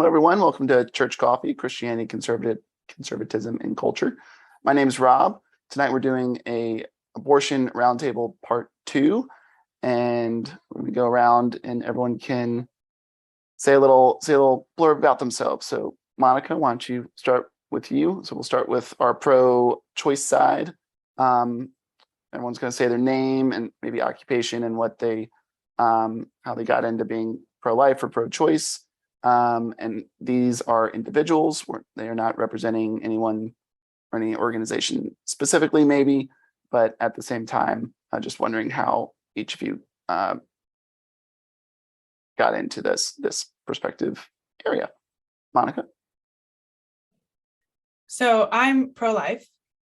Hello, everyone. Welcome to Church Coffee, Christianity, Conservatism, and Culture. My name is Rob. Tonight we're doing a abortion roundtable part 2, and we're going to go around and everyone can say a little blurb about themselves. So, Monica, why don't you start with you? So we'll start with our pro-choice side. Everyone's going to say their name and maybe occupation and what they, how they got into being pro-life or pro-choice. And these are individuals. They are not representing anyone or any organization specifically, maybe, but at the same time, just wondering how each of you got into this perspective area. Monica? So I'm pro-life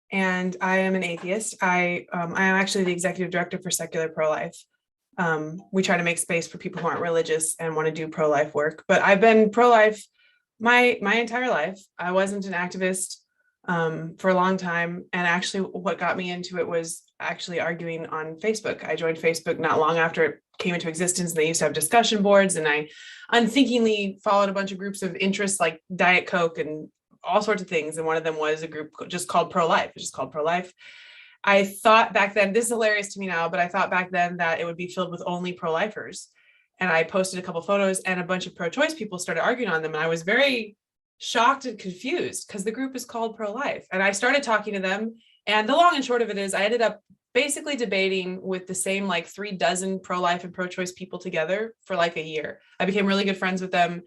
and I am an atheist. I am actually the executive director for Secular Pro-Life. We try to make space for people who aren't religious and want to do pro-life work, but I've been pro-life my entire life. I wasn't an activist for a long time, and actually what got me into it was actually arguing on Facebook. I joined Facebook not long after it came into existence, and they used to have discussion boards, and I unthinkingly followed a bunch of groups of interests like Diet Coke and all sorts of things, and one of them was a group just called Pro-Life. It's just called Pro-Life. I thought back then, this is hilarious to me now, but I thought back then that it would be filled with only pro-lifers. And I posted a couple photos and a bunch of pro-choice people started arguing on them. And I was very shocked and confused because the group is called Pro-Life. And I started talking to them. And the long and short of it is I ended up basically debating with the same like 3 dozen pro-life and pro-choice people together for like a year. I became really good friends with them.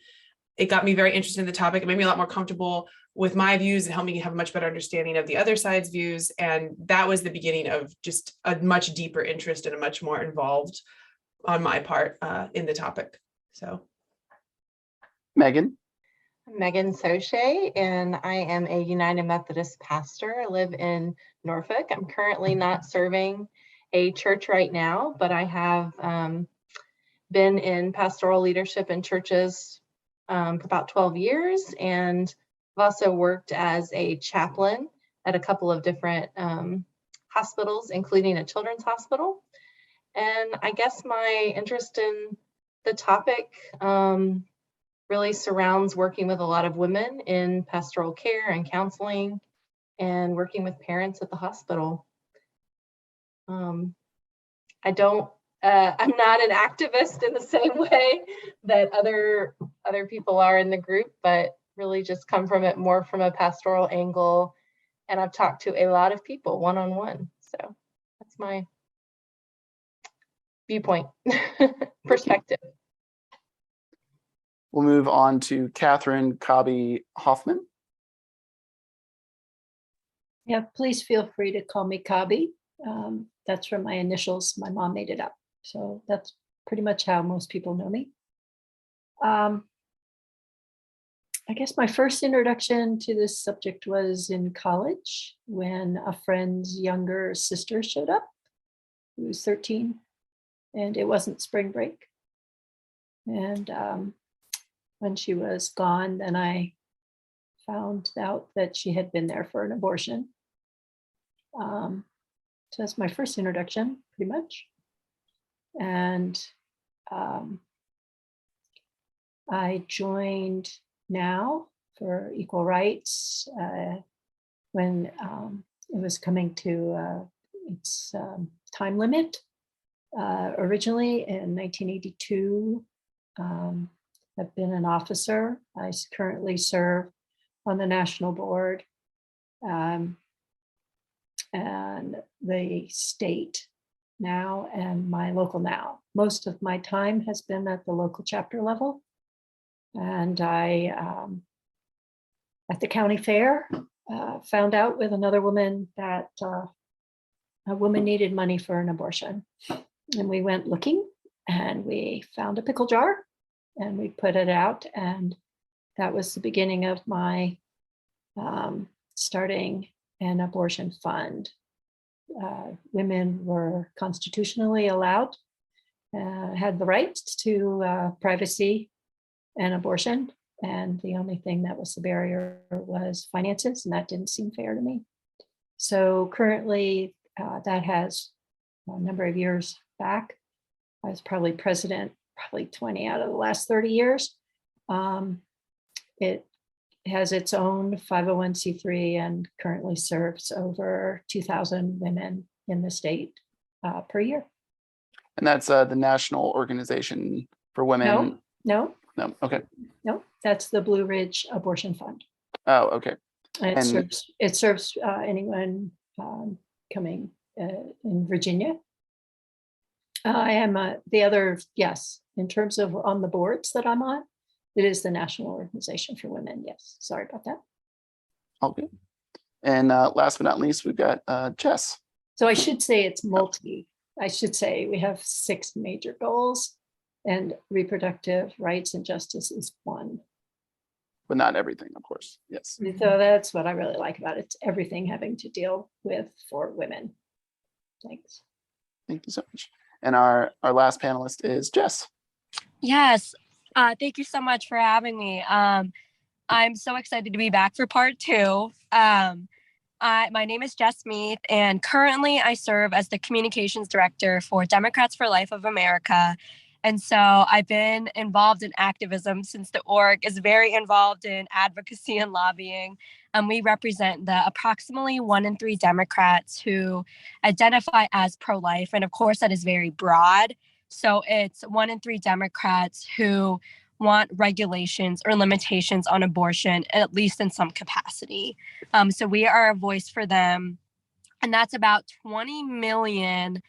It got me very interested in the topic. It made me a lot more comfortable with my views and helped me have a much better understanding of the other side's views. And that was the beginning of just a much deeper interest and a much more involved on my part in the topic. So. Megan? I'm Megan Soche, and I am a United Methodist pastor. I live in Norfolk. I'm currently not serving a church right now, but I have been in pastoral leadership in churches for about 12 years, and I've also worked as a chaplain at a couple of different hospitals, including a children's hospital. And I guess my interest in the topic really surrounds working with a lot of women in pastoral care and counseling and working with parents at the hospital. I'm not an activist in the same way that other people are in the group, but really just come from it more from a pastoral angle. And I've talked to a lot of people one-on-one. So that's my viewpoint perspective. We'll move on to Catherine Cobby Hoffman. Yeah, please feel free to call me Cobby. That's from my initials. My mom made it up. So that's pretty much how most people know me. I guess my first introduction to this subject was in college when a friend's younger sister showed up, who was 13, and it wasn't spring break. And when she was gone, then I found out that she had been there for an abortion. So that's my first introduction, pretty much. And I joined Now for Equal Rights when it was coming to its time limit. Originally in 1982, I've been an officer. I currently serve on the national board and the state Now and my local Now. Most of my time has been at the local chapter level. And I, at the county fair, found out with another woman that a woman needed money for an abortion. And we went looking and we found a pickle jar and we put it out. And that was the beginning of my starting an abortion fund. Women were constitutionally allowed, had the right to privacy and abortion. And the only thing that was the barrier was finances, and that didn't seem fair to me. So currently that has a number of years back. I was probably president, probably 20 out of the last 30 years. It has its own 501c3 and currently serves over 2,000 women in the state per year. And that's the National Organization for Women. No, Okay. that's the Blue Ridge Abortion Fund. Oh, okay. And it serves anyone coming in Virginia. I am the other, yes, in terms of on the boards that I'm on, it is the National Organization for Women. Yes, sorry about that. All good. And last but not least, we've got Jess. So I should say it's I should say we have 6 major goals, and reproductive rights and justice is one. But not everything, of course. Yes. So that's what I really like about it. It's everything having to deal with for women. Thanks. Thank you so much. And our last panelist is Jess. Yes. Thank you so much for having me. I'm so excited to be back for part 2. My name is Jess Meath, and currently I serve as the communications director for Democrats for Life of America. And so I've been involved in activism since the org is very involved in advocacy and lobbying. We represent the approximately 1 in 3 Democrats who identify as pro-life. And of course, that is very broad. So it's 1 in 3 Democrats who want regulations or limitations on abortion, at least in some capacity. So we are a voice for them. And that's about 20 million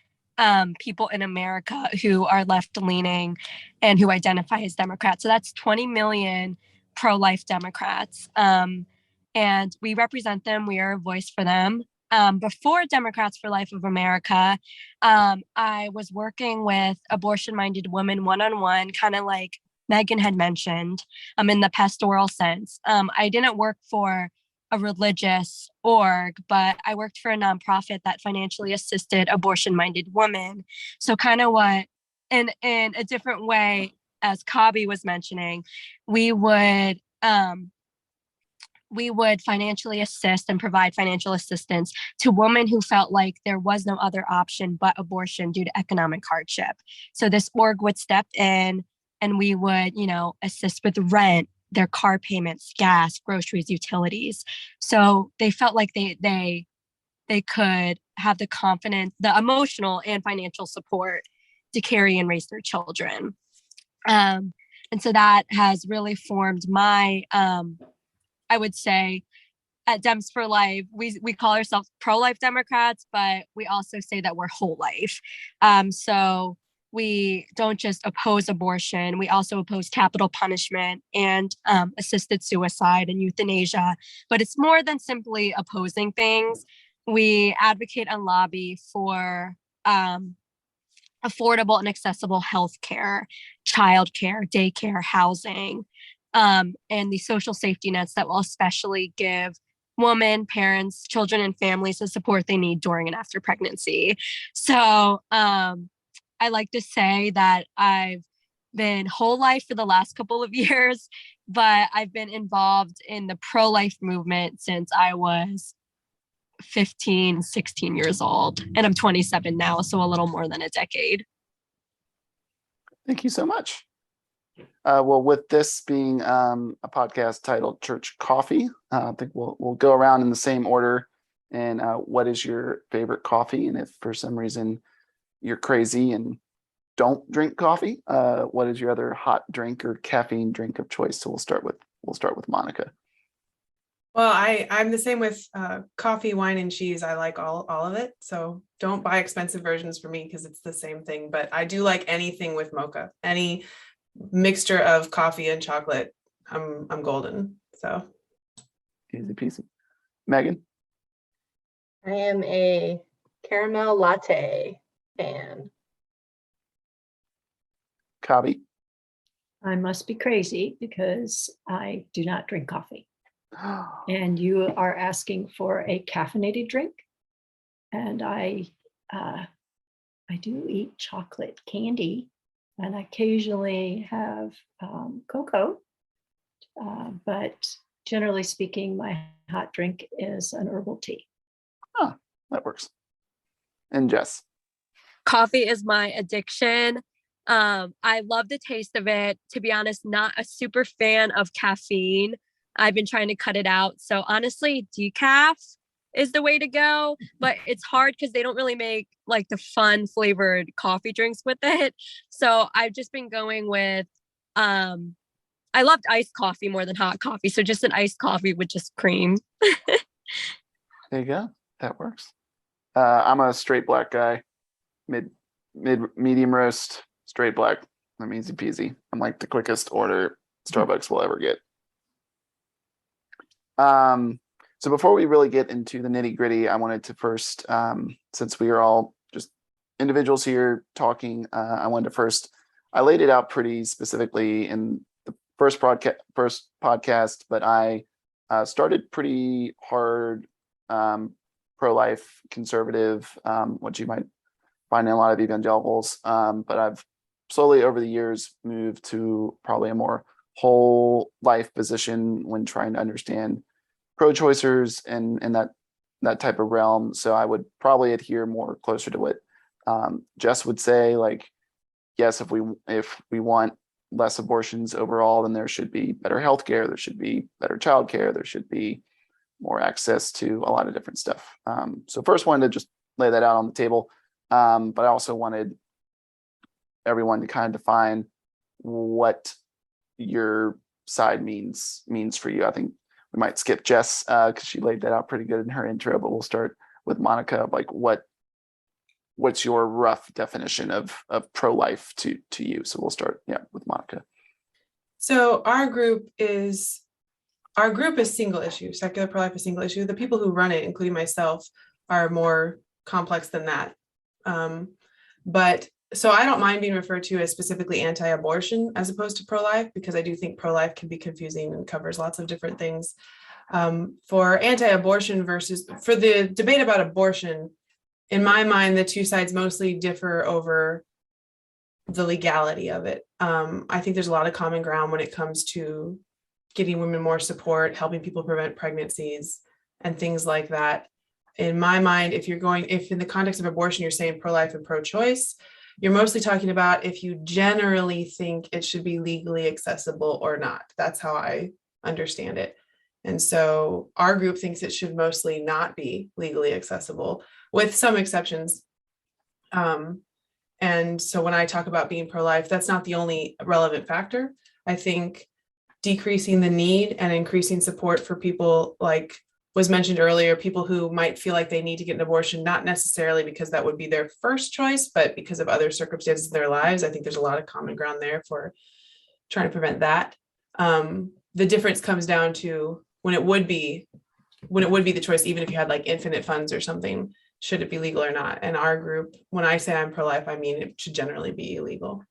people in America who are left-leaning and who identify as Democrats. So that's 20 million pro-life Democrats. And we represent them. We are a voice for them. Before Democrats for Life of America, I was working with abortion-minded women one-on-one, kind of like Megan had mentioned, in the pastoral sense. I didn't work for a religious org, but I worked for a nonprofit that financially assisted abortion-minded women. So kind of what, in a different way, as Kabi was mentioning, we would financially assist and provide financial assistance to women who felt like there was no other option but abortion due to economic hardship. So this org would step in and we would, assist with rent, their car payments, gas, groceries, utilities. So they felt like they could have the confidence, the emotional and financial support to carry and raise their children. And so that has really formed my, I would say, at Dems for Life, we call ourselves pro-life Democrats, but we also say that we're whole life. So we don't just oppose abortion, we also oppose capital punishment and assisted suicide and euthanasia. But it's more than simply opposing things. We advocate and lobby for affordable and accessible healthcare, childcare, daycare, housing, and the social safety nets that will especially give women, parents, children, and families the support they need during and after pregnancy. So I like to say that I've been whole life for the last couple of years, but I've been involved in the pro-life movement since I was 15, 16 years old, and I'm 27 now, so a little more than a decade. Thank you so much. Well, with this being a podcast titled Church Coffee, I think we'll go around in the same order. And what is your favorite coffee? And if for some reason you're crazy and don't drink coffee, what is your other hot drink or caffeine drink of choice? So we'll start with Monica. Well, I'm the same with coffee, wine, and cheese. I like all of it. So don't buy expensive versions for me because it's the same thing. But I do like anything with mocha. Any mixture of coffee and chocolate, I'm golden. So Easy peasy. Megan? I am a caramel latte fan. Kabi? I must be crazy because I do not drink coffee. And you are asking for a caffeinated drink. And I do eat chocolate candy and occasionally have cocoa. But generally speaking, my hot drink is an herbal tea. That works. And Jess? Coffee is my addiction. I love the taste of it. To be honest, not a super fan of caffeine. I've been trying to cut it out. So honestly, decaf is the way to go, but it's hard because they don't really make like the fun flavored coffee drinks with it. So I've just been going with I loved iced coffee more than hot coffee. So just an iced coffee with just cream. There you go. That works. I'm a straight black guy, medium roast, straight black. I'm easy peasy. I'm like the quickest order Starbucks will ever get. So before we really get into the nitty gritty, I wanted to first, since we are all just individuals here talking, I wanted to first, I laid it out pretty specifically in the first podcast, but I started pretty hard, pro-life, conservative, what you might find in a lot of evangelicals. But I've slowly over the years moved to probably a more whole life position when trying to understand pro-choicers and that type of realm. So I would probably adhere more closer to what Jess would say. Like, yes, if we want less abortions overall, then there should be better healthcare, there should be better childcare, there should be more access to a lot of different stuff. So first wanted to just lay that out on the table. But I also wanted everyone to kind of define what your side means for you. I think we might skip Jess because she laid that out pretty good in her intro, but we'll start with Monica. Like, what's your rough definition of pro-life to you? So we'll start, with Monica. So our group is single issue. Secular pro-life is single issue. The people who run it, including myself, are more complex than that. But so I don't mind being referred to as specifically anti-abortion as opposed to pro-life, because I do think pro-life can be confusing and covers lots of different things. For anti-abortion versus for the debate about abortion, in my mind, the two sides mostly differ over the legality of it. I think there's a lot of common ground when it comes to getting women more support, helping people prevent pregnancies and things like that. In my mind, if in the context of abortion, you're saying pro-life and pro-choice, you're mostly talking about if you generally think it should be legally accessible or not. That's how I understand it. And so our group thinks it should mostly not be legally accessible, with some exceptions. And so when I talk about being pro-life, that's not the only relevant factor. I think decreasing the need and increasing support for people, like was mentioned earlier, people who might feel like they need to get an abortion, not necessarily because that would be their first choice, but because of other circumstances in their lives. I think there's a lot of common ground there for trying to prevent that. The difference comes down to when it would be the choice, even if you had like infinite funds or something, should it be legal or not? And our group, when I say I'm pro-life, I mean it should generally be illegal.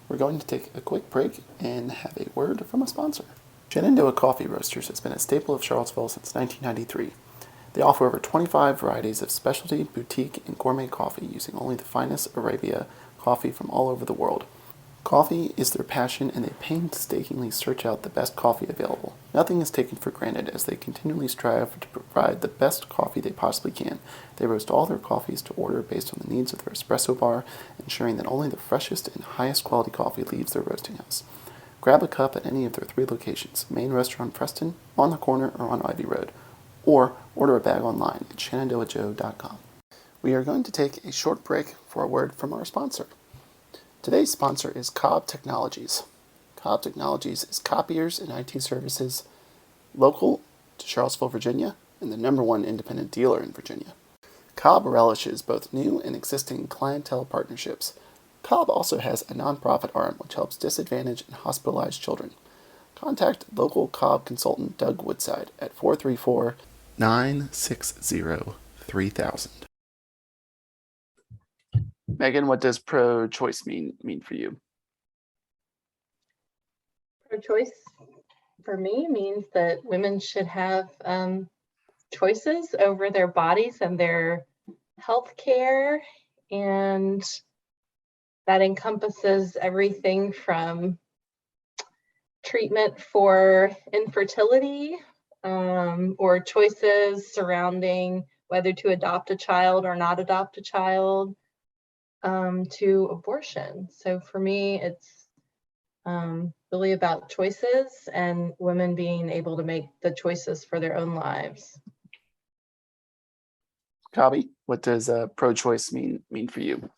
We're going to take a quick break and have a word from a sponsor. Shenandoah Coffee Roasters has been a staple of Charlottesville since 1993. They offer over 25 varieties of specialty, boutique, and gourmet coffee using only the finest Arabia coffee from all over the world. Coffee is their passion, and they painstakingly search out the best coffee available. Nothing is taken for granted as they continually strive to provide the best coffee they possibly can. They roast all their coffees to order based on the needs of their espresso bar, ensuring that only the freshest and highest quality coffee leaves their roasting house. Grab a cup at any of their 3 locations, Main Restaurant Preston, on the corner, or on Ivy Road, or order a bag online at shenandoahjoe.com. We are going to take a short break for a word from our sponsor. Today's sponsor is Cobb Technologies. Cobb Technologies is copiers and IT services local to Charlottesville, Virginia, and the #1 independent dealer in Virginia. Cobb relishes both new and existing clientele partnerships. Cobb also has a nonprofit arm which helps disadvantaged and hospitalized children. Contact local Cobb consultant Doug Woodside at 434-960-3000. Megan, what does pro-choice mean for you? Pro-choice for me means that women should have choices over their bodies and their health care, and that encompasses everything from treatment for infertility or choices surrounding whether to adopt a child or not adopt a child, to abortion. So for me, it's really about choices and women being able to make the choices for their own lives. Kabi, what does pro-choice mean for you?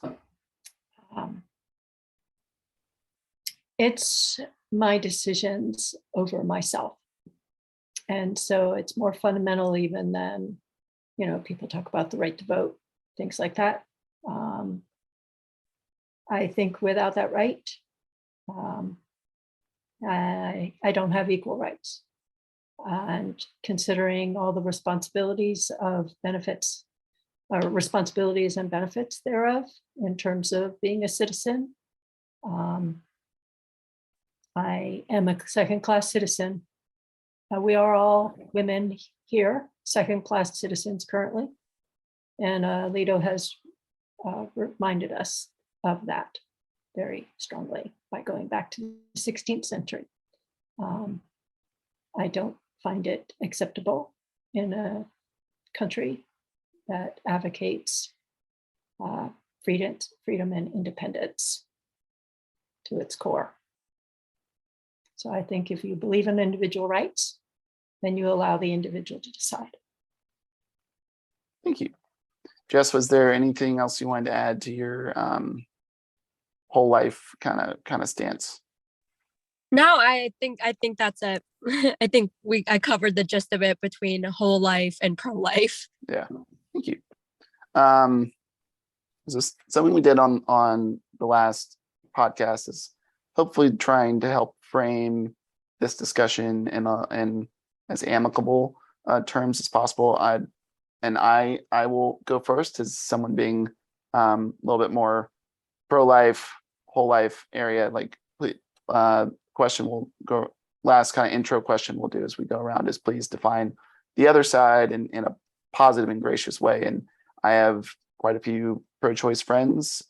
It's my decisions over myself. And so it's more fundamental even than, people talk about the right to vote, things like that. I think without that right, I don't have equal rights. And considering all the responsibilities of benefits, or responsibilities and benefits thereof in terms of being a citizen, I am a second-class citizen. We are all women here, second-class citizens currently. And Lido has reminded us of that very strongly by going back to the 16th century. I don't find it acceptable in a country that advocates freedom and independence to its core. So I think if you believe in individual rights, then you allow the individual to decide. Thank you. Jess, was there anything else you wanted to add to your whole life kind of stance? No, I think that's it. I think I covered the gist of it between whole life and pro-life. Yeah, thank you. Is this something we did on the last podcast is hopefully trying to help frame this discussion in as amicable terms as possible. I will go first as someone being a little bit more pro-life, whole life area. Like, question will go last kind of intro question we'll do as we go around is please define the other side in a positive and gracious way. And I have quite a few pro-choice friends.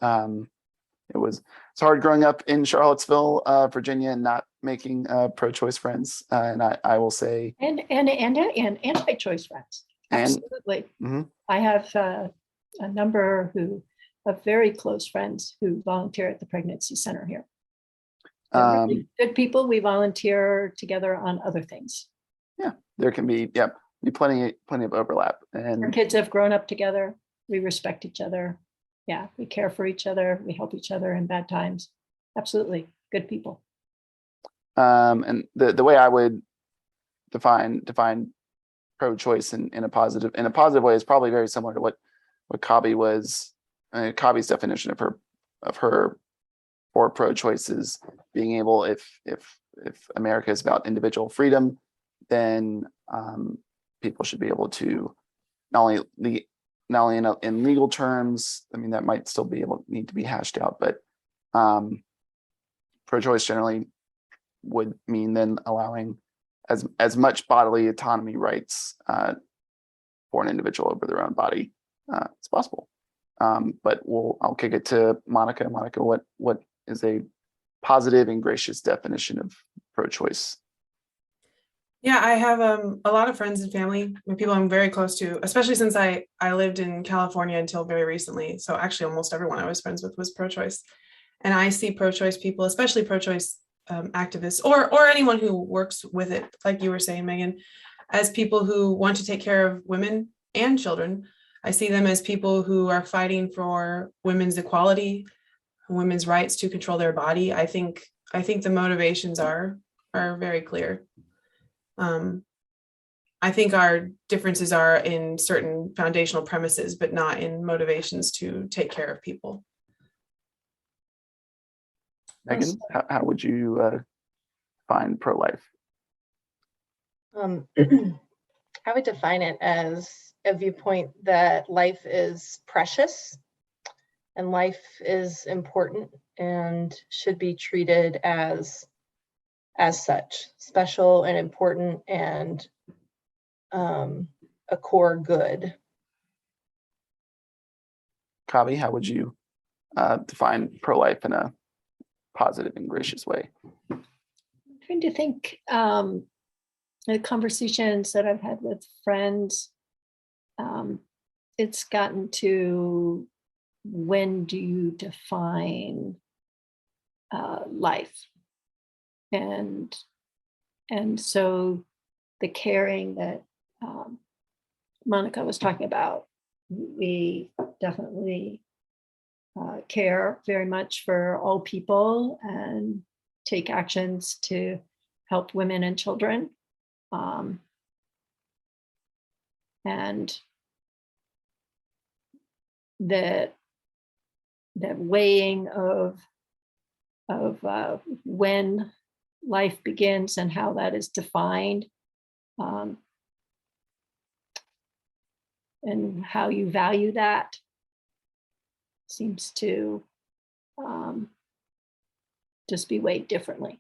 It's hard growing up in Charlottesville, Virginia, and not making pro-choice friends. And I will say, and anti-choice friends. Absolutely. I have a number of very close friends who volunteer at the pregnancy center here. They're really good people. We volunteer together on other things. Yeah, there can be plenty of overlap. And our kids have grown up together. We respect each other. Yeah, we care for each other. We help each other in bad times. Absolutely, good people. And the way I would define pro-choice in a positive way is probably very similar to what Kabi was. Kabi's definition of her for pro-choice is being able, if America is about individual freedom, then people should be able to not only in legal terms. I mean, that might still need to be hashed out, but pro-choice generally would mean then allowing as much bodily autonomy rights for an individual over their own body as possible. But I'll kick it to Monica. Monica, what is a positive and gracious definition of pro-choice? Yeah, I have a lot of friends and family, people I'm very close to, especially since I lived in California until very recently. So actually almost everyone I was friends with was pro-choice. And I see pro-choice people, especially pro-choice activists or anyone who works with it, like you were saying, Megan, as people who want to take care of women and children. I see them as people who are fighting for women's equality, women's rights to control their body. I think the motivations are very clear. I think our differences are in certain foundational premises, but not in motivations to take care of people. Megan, how would you define pro-life? I would define it as a viewpoint that life is precious and life is important and should be treated as such, special and important and a core good. Kabi, how would you define pro-life in a positive and gracious way? I'm trying to think the conversations that I've had with friends, it's gotten to when do you define life? And so the caring that Monica was talking about, we definitely care very much for all people and take actions to help women and children. And that weighing of when life begins and how that is defined, and how you value that seems to just be weighed differently.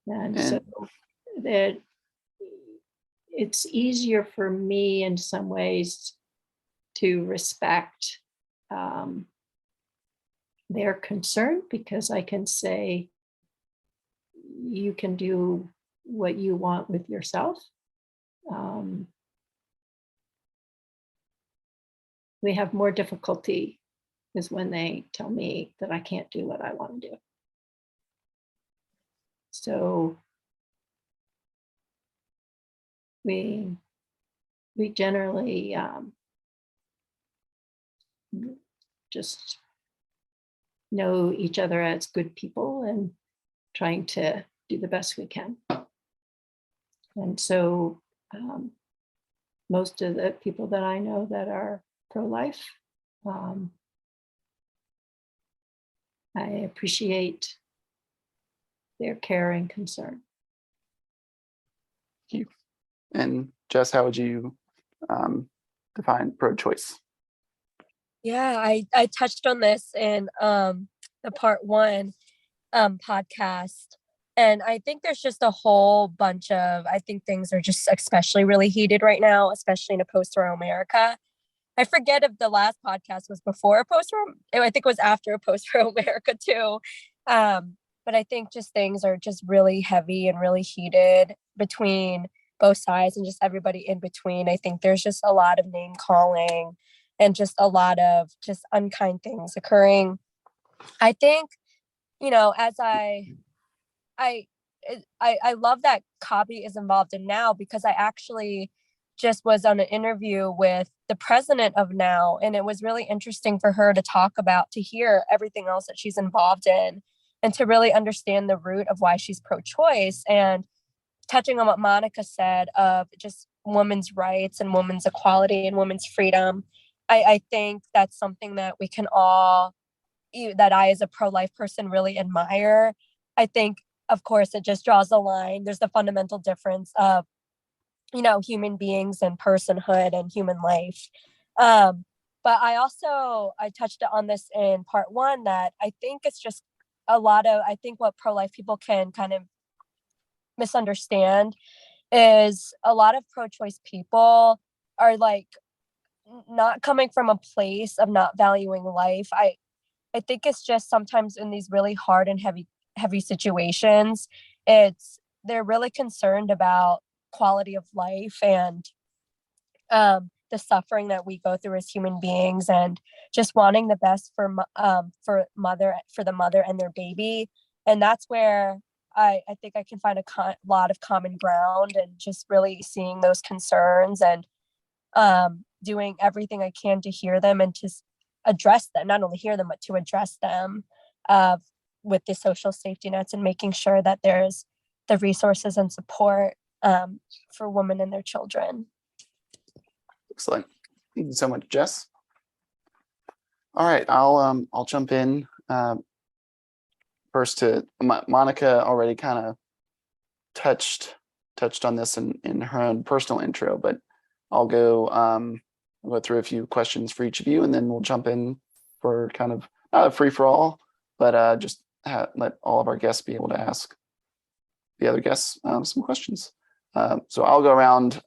And so that it's easier for me in some ways to respect their concern, because I can say, you can do what you want with yourself. We have more difficulty is when they tell me that I can't do what I want to do. So we generally just know each other as good people and trying to do the best we can. And so most of the people that I know that are pro-life, I appreciate their care and concern. Thank you. And Jess, how would you define pro-choice? Yeah, I touched on this in the part 1 podcast. And I think there's just a whole bunch of, I think things are just especially really heated right now, especially in a post-Roe America. I forget if the last podcast was before a post-Roe, I think it was after a post-Roe America too. But I think just things are just really heavy and really heated between both sides and just everybody in between. I think there's just a lot of name calling and just a lot of just unkind things occurring. I think, you know, as I love that Kabi is involved in Now, because I actually just was on an interview with the president of Now, and it was really interesting for her to talk about, to hear everything else that she's involved in and to really understand the root of why she's pro-choice. And touching on what Monica said of just women's rights and women's equality and women's freedom, I think that's something that we can all, that I as a pro-life person really admire. I think, of course, it just draws a line. There's the fundamental difference of, you know, human beings and personhood and human life. But I touched on this in part 1, that I think it's just I think what pro-life people can kind of misunderstand is a lot of pro-choice people are like not coming from a place of not valuing life. I think it's just sometimes in these really hard and heavy situations, they're really concerned about quality of life and the suffering that we go through as human beings, and just wanting the best for the mother and their baby. And that's where I think I can find a lot of common ground, and just really seeing those concerns and doing everything I can to hear them and to address them, not only hear them, but to address them with the social safety nets, and making sure that there's the resources and support for women and their children. Excellent. Thank you so much, Jess. All right, I'll jump in first to Monica. Already kind of touched on this in her own personal intro, but I'll go through a few questions for each of you, and then we'll jump in for kind of not a free for all, but just let all of our guests be able to ask the other guests some questions. So I'll go around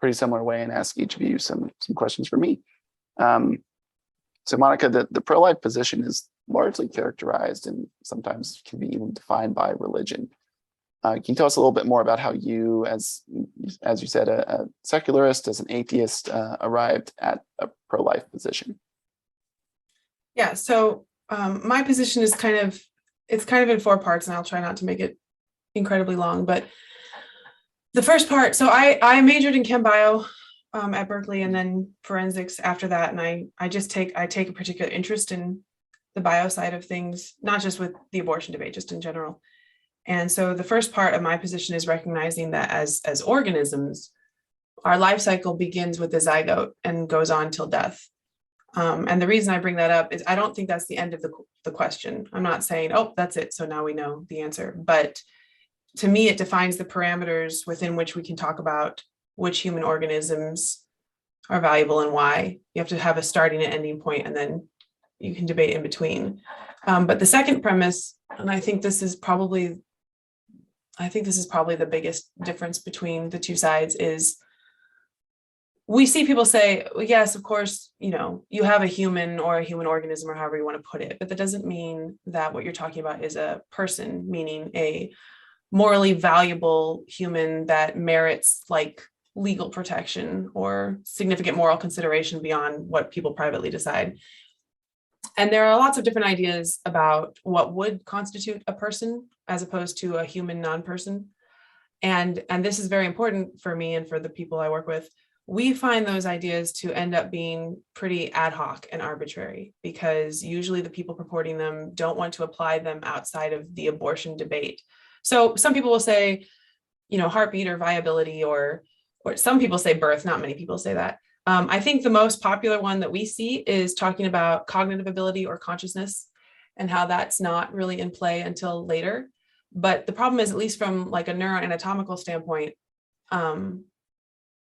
pretty similar way and ask each of you some questions for me. So Monica, the pro-life position is largely characterized and sometimes can be even defined by religion. Can you tell us a little bit more about how you, as you said, a secularist, as an atheist, arrived at a pro-life position? Yeah, so my position is it's kind of in 4 parts, and I'll try not to make it incredibly long. But the first part, so I majored in chem bio at Berkeley, and then forensics after that. And I take a particular interest in the bio side of things, not just with the abortion debate, just in general. And so the first part of my position is recognizing that as organisms, our life cycle begins with the zygote and goes on till death. And the reason I bring that up is I don't think that's the end of the question. I'm not saying, oh, that's it, so now we know the answer. But to me, it defines the parameters within which we can talk about which human organisms are valuable and why. You have to have a starting and ending point, and then you can debate in between. But the second premise, and I think this is probably the biggest difference between the two sides, is we see people say, well, yes, of course, you have a human or a human organism, or however you want to put it, but that doesn't mean that what you're talking about is a person, meaning a morally valuable human that merits like legal protection or significant moral consideration beyond what people privately decide. And there are lots of different ideas about what would constitute a person as opposed to a human non-person. And this is very important for me and for the people I work with. We find those ideas to end up being pretty ad hoc and arbitrary, because usually the people purporting them don't want to apply them outside of the abortion debate. So some people will say, heartbeat or viability, or some people say birth. Not many people say that. I think the most popular one that we see is talking about cognitive ability or consciousness, and how that's not really in play until later. But the problem is, at least from like a neuroanatomical standpoint,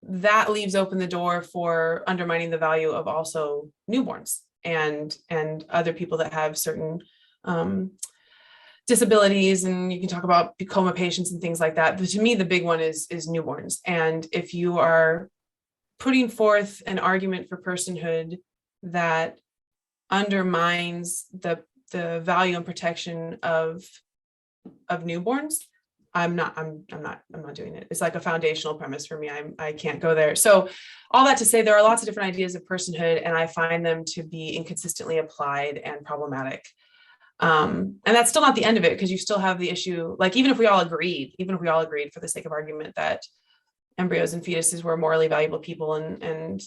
that leaves open the door for undermining the value of also newborns and other people that have certain disabilities. And you can talk about coma patients and things like that. But to me, the big one is newborns. And if you are putting forth an argument for personhood that undermines the value and protection of newborns, I'm not doing it. It's like a foundational premise for me. I can't go there. So all that to say, there are lots of different ideas of personhood, and I find them to be inconsistently applied and problematic. And that's still not the end of it, because you still have the issue, like even if we all agreed for the sake of argument that embryos and fetuses were morally valuable people and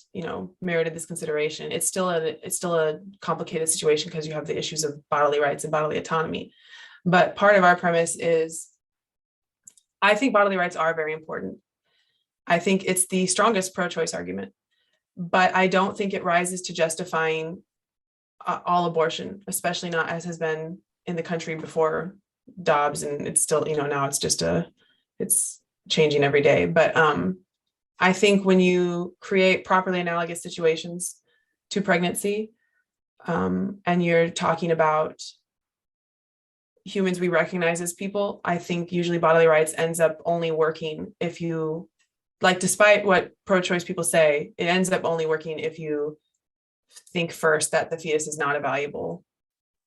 merited this consideration, it's still a complicated situation, because you have the issues of bodily rights and bodily autonomy. But part of our premise is, I think bodily rights are very important. I think it's the strongest pro-choice argument, but I don't think it rises to justifying all abortion, especially not as has been in the country before Dobbs. And it's still, now it's changing every day. But I think when you create properly analogous situations to pregnancy, and you're talking about humans we recognize as people, I think usually bodily rights ends up only working if you, like, despite what pro-choice people say, it ends up only working if you think first that the fetus is not a valuable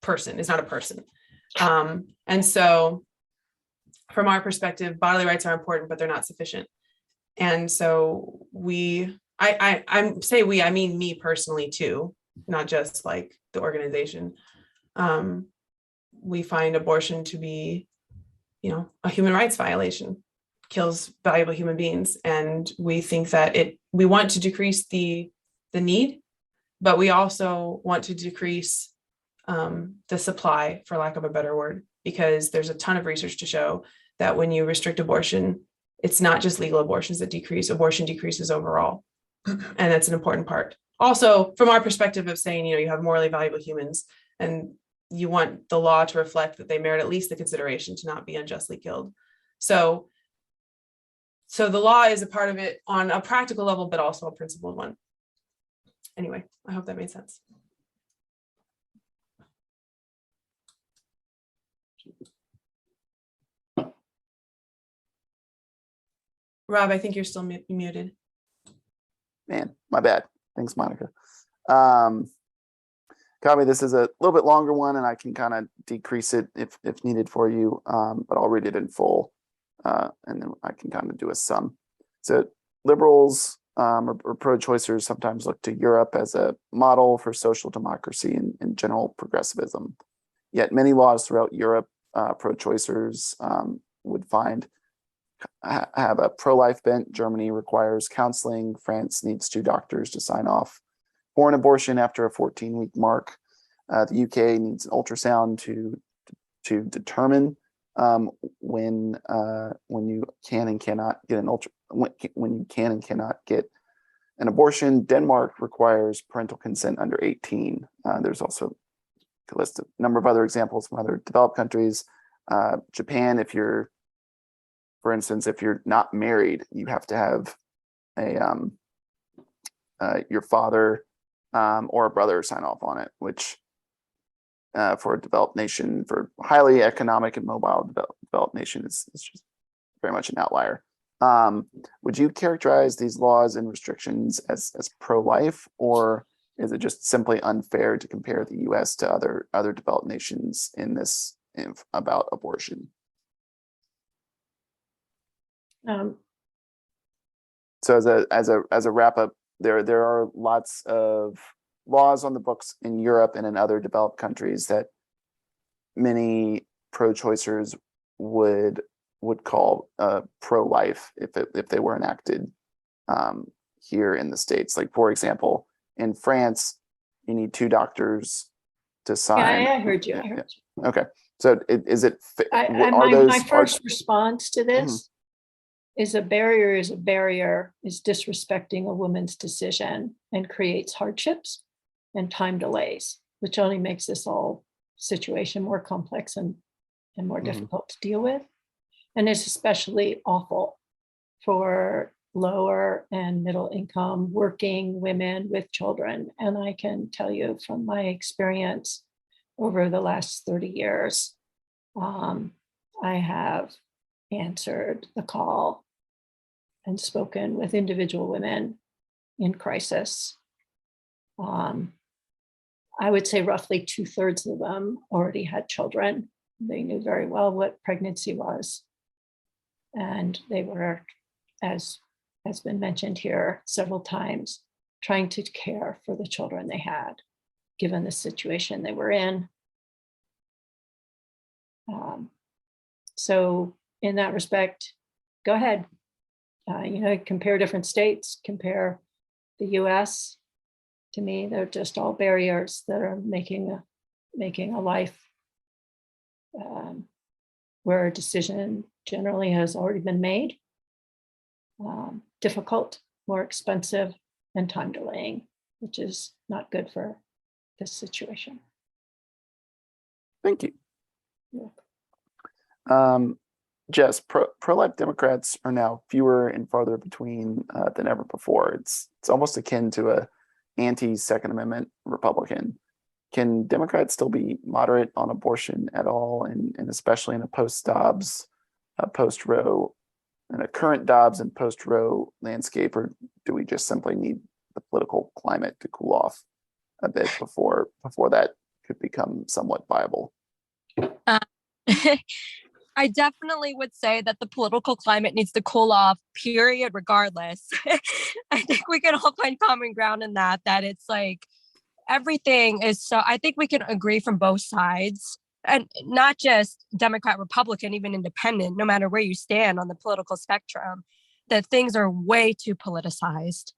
person, is not a person. And so from our perspective, bodily rights are important, but they're not sufficient. And so I mean me personally too, not just like the organization. We find abortion to be, a human rights violation, kills valuable human beings. And we think that we want to decrease the need, but we also want to decrease the supply, for lack of a better word, because there's a ton of research to show that when you restrict abortion, it's not just legal abortions that decrease, abortion decreases overall. And that's an important part. Also, from our perspective of saying, you have morally valuable humans, and you want the law to reflect that they merit at least the consideration to not be unjustly killed. So the law is a part of it on a practical level, but also a principled one. Anyway, I hope that made sense. Rob, I think you're still muted. Man, my bad. Thanks, Monica. Copy, this is a little bit longer one, and I can kind of decrease it if needed for you, but I'll read it in full. and then I can kind of do a sum. So liberals or pro-choicers sometimes look to Europe as a model for social democracy and general progressivism. Yet many laws throughout Europe, pro-choicers would find have a pro-life bent. Germany requires counseling. France needs 2 doctors to sign off for an abortion after a 14-week mark. The UK needs an ultrasound to determine when you can and cannot get when you can and cannot get an abortion. Denmark requires parental consent under 18. There's also a list of number of other examples from other developed countries. Japan, for instance, if you're not married, you have to have your father or a brother sign off on it, which for a developed nation, for highly economic and mobile developed nation, is just very much an outlier. Would you characterize these laws and restrictions as pro-life, or is it just simply unfair to compare the U.S. to other developed nations in this about abortion? So as a wrap up, there are lots of laws on the books in Europe and in other developed countries that many pro-choicers would call pro-life if they were enacted here in the States. Like, for example, in France, you need 2 doctors to sign. Yeah, I heard you. Okay, so is it? My first response to this is a barrier is disrespecting a woman's decision and creates hardships and time delays, which only makes this whole situation more complex and more difficult to deal with. And it's especially awful for lower and middle income working women with children. And I can tell you from my experience over the last 30 years, I have answered the call and spoken with individual women in crisis. I would say roughly 2/3 of them already had children. They knew very well what pregnancy was. And they were, as has been mentioned here several times, trying to care for the children they had, given the situation they were in. So in that respect, go ahead. Compare different states, compare the US. To me, they're just all barriers that are making a life where a decision generally has already been made difficult, more expensive, and time delaying, which is not good for this situation. Thank you. Jess, pro-life Democrats are now fewer and farther between than ever before. It's almost akin to a anti-Second Amendment Republican. Can Democrats still be moderate on abortion at all, and especially in a post-Dobbs, post-Roe, in a current Dobbs and post-Roe landscape, or do we just simply need the political climate to cool off a bit before that could become somewhat viable? I definitely would say that the political climate needs to cool off, period, regardless. I think we can all find common ground in that it's like everything is so, I think we can agree from both sides, and not just Democrat, Republican, even independent, no matter where you stand on the political spectrum, that things are way too politicized.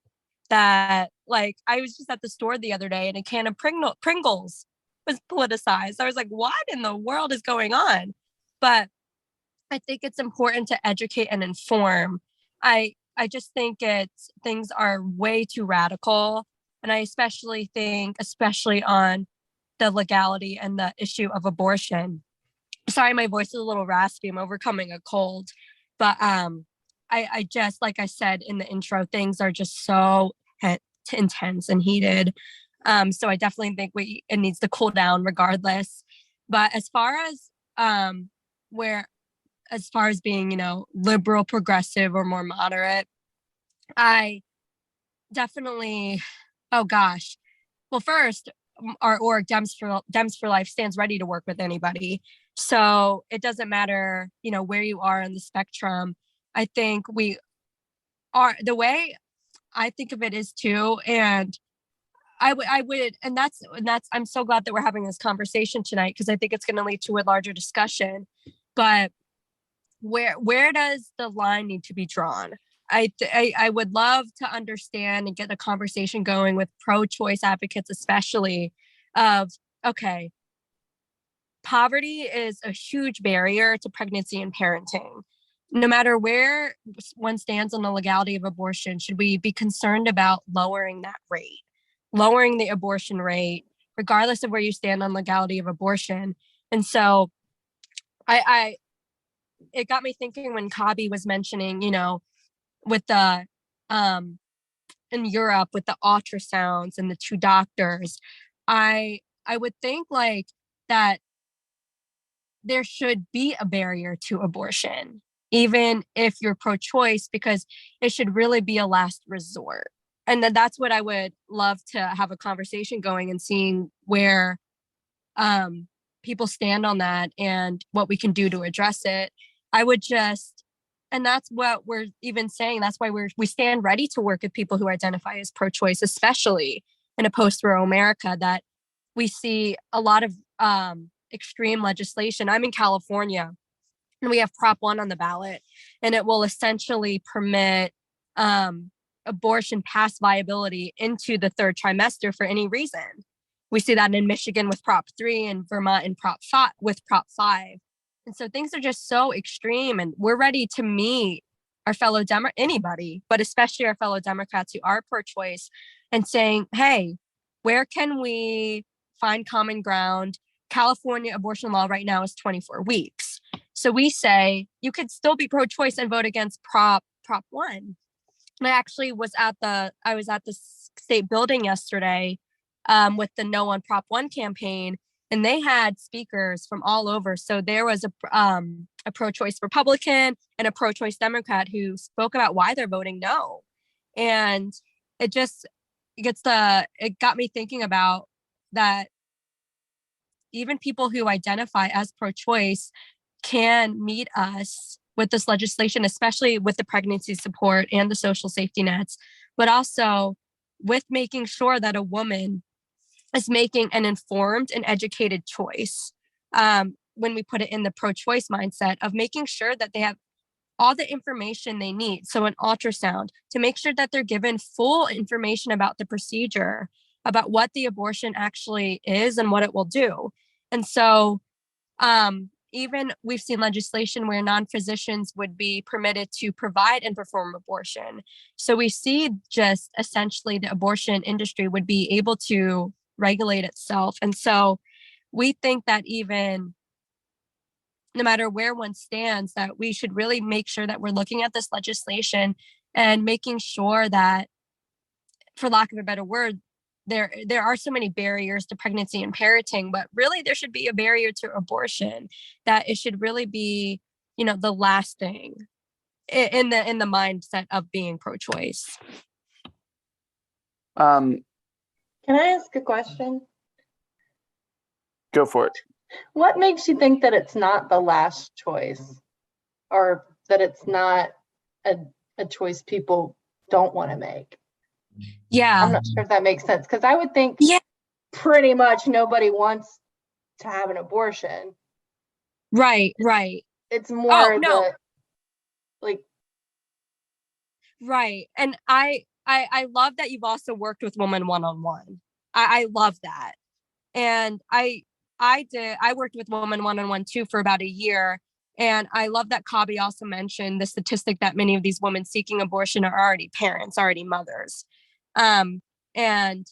That, like, I was just at the store the other day and a can of Pringles was politicized. I was like, what in the world is going on? But I think it's important to educate and inform. I just think things are way too radical. And I especially think, especially on the legality and the issue of abortion. Sorry, my voice is a little raspy. I'm overcoming a cold. But I just, like I said in the intro, things are just so intense and heated. So I definitely think it needs to cool down regardless. But as far as being, liberal, progressive, or more moderate, I definitely, oh gosh. Well, first, our org, Dems for Life, stands ready to work with anybody So it doesn't matter, where you are on the spectrum. I think we are, the way I think of it is too, and I would, and that's, I'm so glad that we're having this conversation tonight, because I think it's going to lead to a larger discussion. But where does the line need to be drawn? I would love to understand and get a conversation going with pro-choice advocates, especially of, okay, poverty is a huge barrier to pregnancy and parenting. No matter where one stands on the legality of abortion, should we be concerned about lowering that rate, lowering the abortion rate, regardless of where you stand on legality of abortion? And so it got me thinking when Kabi was mentioning, with the in Europe with the ultrasounds and the two doctors, I would think like that there should be a barrier to abortion, even if you're pro-choice, because it should really be a last resort. And then that's what I would love to have a conversation going, and seeing where people stand on that and what we can do to address it. I would just, and that's what we're even saying. That's why we stand ready to work with people who identify as pro-choice, especially in a post-Roe America, that we see a lot of extreme legislation. I'm in California, and we have Prop 1 on the ballot, and it will essentially permit abortion past viability into the third trimester for any reason. We see that in Michigan with Prop 3 and Vermont in Prop 5 with Prop 5. And so things are just so extreme, and we're ready to meet our fellow anybody, but especially our fellow Democrats who are pro-choice, and saying, hey, where can we find common ground? California abortion law right now is 24 weeks. So we say you could still be pro-choice and vote against Prop 1. And I actually was at the state building yesterday with the No on Prop 1 campaign, and they had speakers from all over. So there was a pro-choice Republican and a pro-choice Democrat who spoke about why they're voting no. And it got me thinking about that even people who identify as pro-choice can meet us with this legislation, especially with the pregnancy support and the social safety nets, but also with making sure that a woman is making an informed and educated choice. When we put it in the pro-choice mindset of making sure that they have all the information they need. So an ultrasound, to make sure that they're given full information about the procedure, about what the abortion actually is and what it will do. And so even we've seen legislation where non-physicians would be permitted to provide and perform abortion. So we see just essentially the abortion industry would be able to regulate itself. And so we think that even no matter where one stands, that we should really make sure that we're looking at this legislation and making sure that, for lack of a better word, there are so many barriers to pregnancy and parenting, but really there should be a barrier to abortion, that it should really be, the last thing in the mindset of being pro-choice. Um, Can I ask a question? Go for it. What makes you think that it's not the last choice, or that it's not a choice people don't want to make? Yeah. I'm not sure if that makes sense, because I would think pretty much nobody wants to have an abortion. Right. It's more Right. And I love that you've also worked with women one-on-one. I love that. And I worked with women one-on-one too for about a year. And I love that Kabi also mentioned the statistic that many of these women seeking abortion are already parents, already mothers. And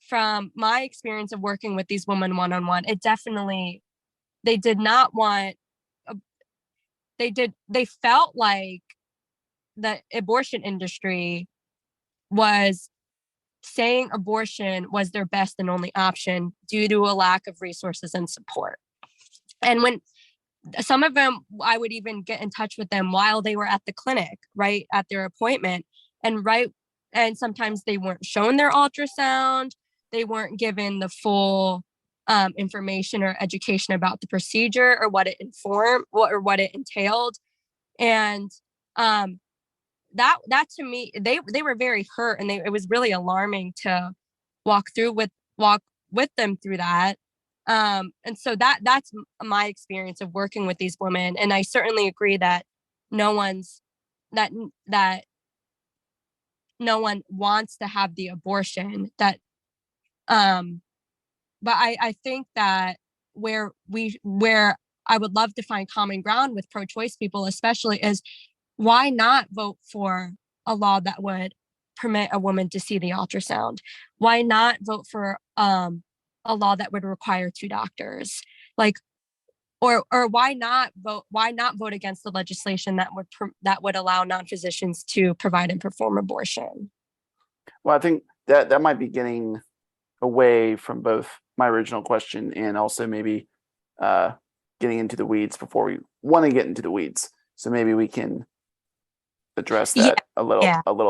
from my experience of working with these women one-on-one, they did not want, they felt like the abortion industry was saying abortion was their best and only option due to a lack of resources and support. And when some of them, I would even get in touch with them while they were at the clinic, right at their appointment, and sometimes they weren't shown their ultrasound, they weren't given the full information or education about the procedure or what it informed or what it entailed. And that to me, they were very hurt, and it was really alarming to walk with them through that. And so that's my experience of working with these women. And I certainly agree that no one wants to have the abortion that, but I think that where I would love to find common ground with pro-choice people, especially, is why not vote for a law that would permit a woman to see the ultrasound? Why not vote for a law that would require 2 doctors? Like, or why not vote against the legislation that would allow non-physicians to provide and perform abortion? Well, I think that might be getting away from both my original question and also maybe getting into the weeds before we want to get into the weeds. So maybe we can address that a little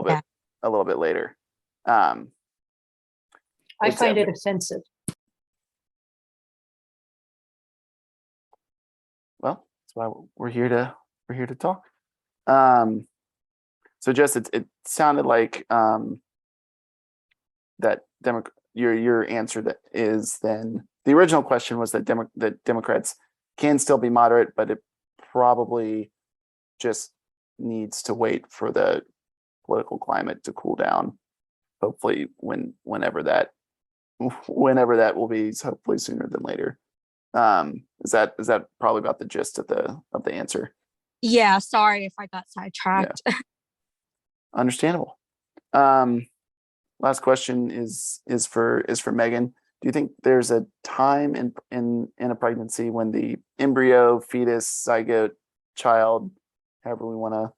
bit later. I find it offensive. Well, that's why we're here to talk. So Jess, it sounded like that your answer that is then the original question was that that Democrats can still be moderate, but it probably just needs to wait for the political climate to cool down. Hopefully, whenever that will be, hopefully sooner than later. Is that probably about the gist of the answer? Yeah, sorry if I got sidetracked. Yeah. Understandable. Last question is for Megan. Do you think there's a time in a pregnancy when the embryo, fetus, zygote, child, however we want to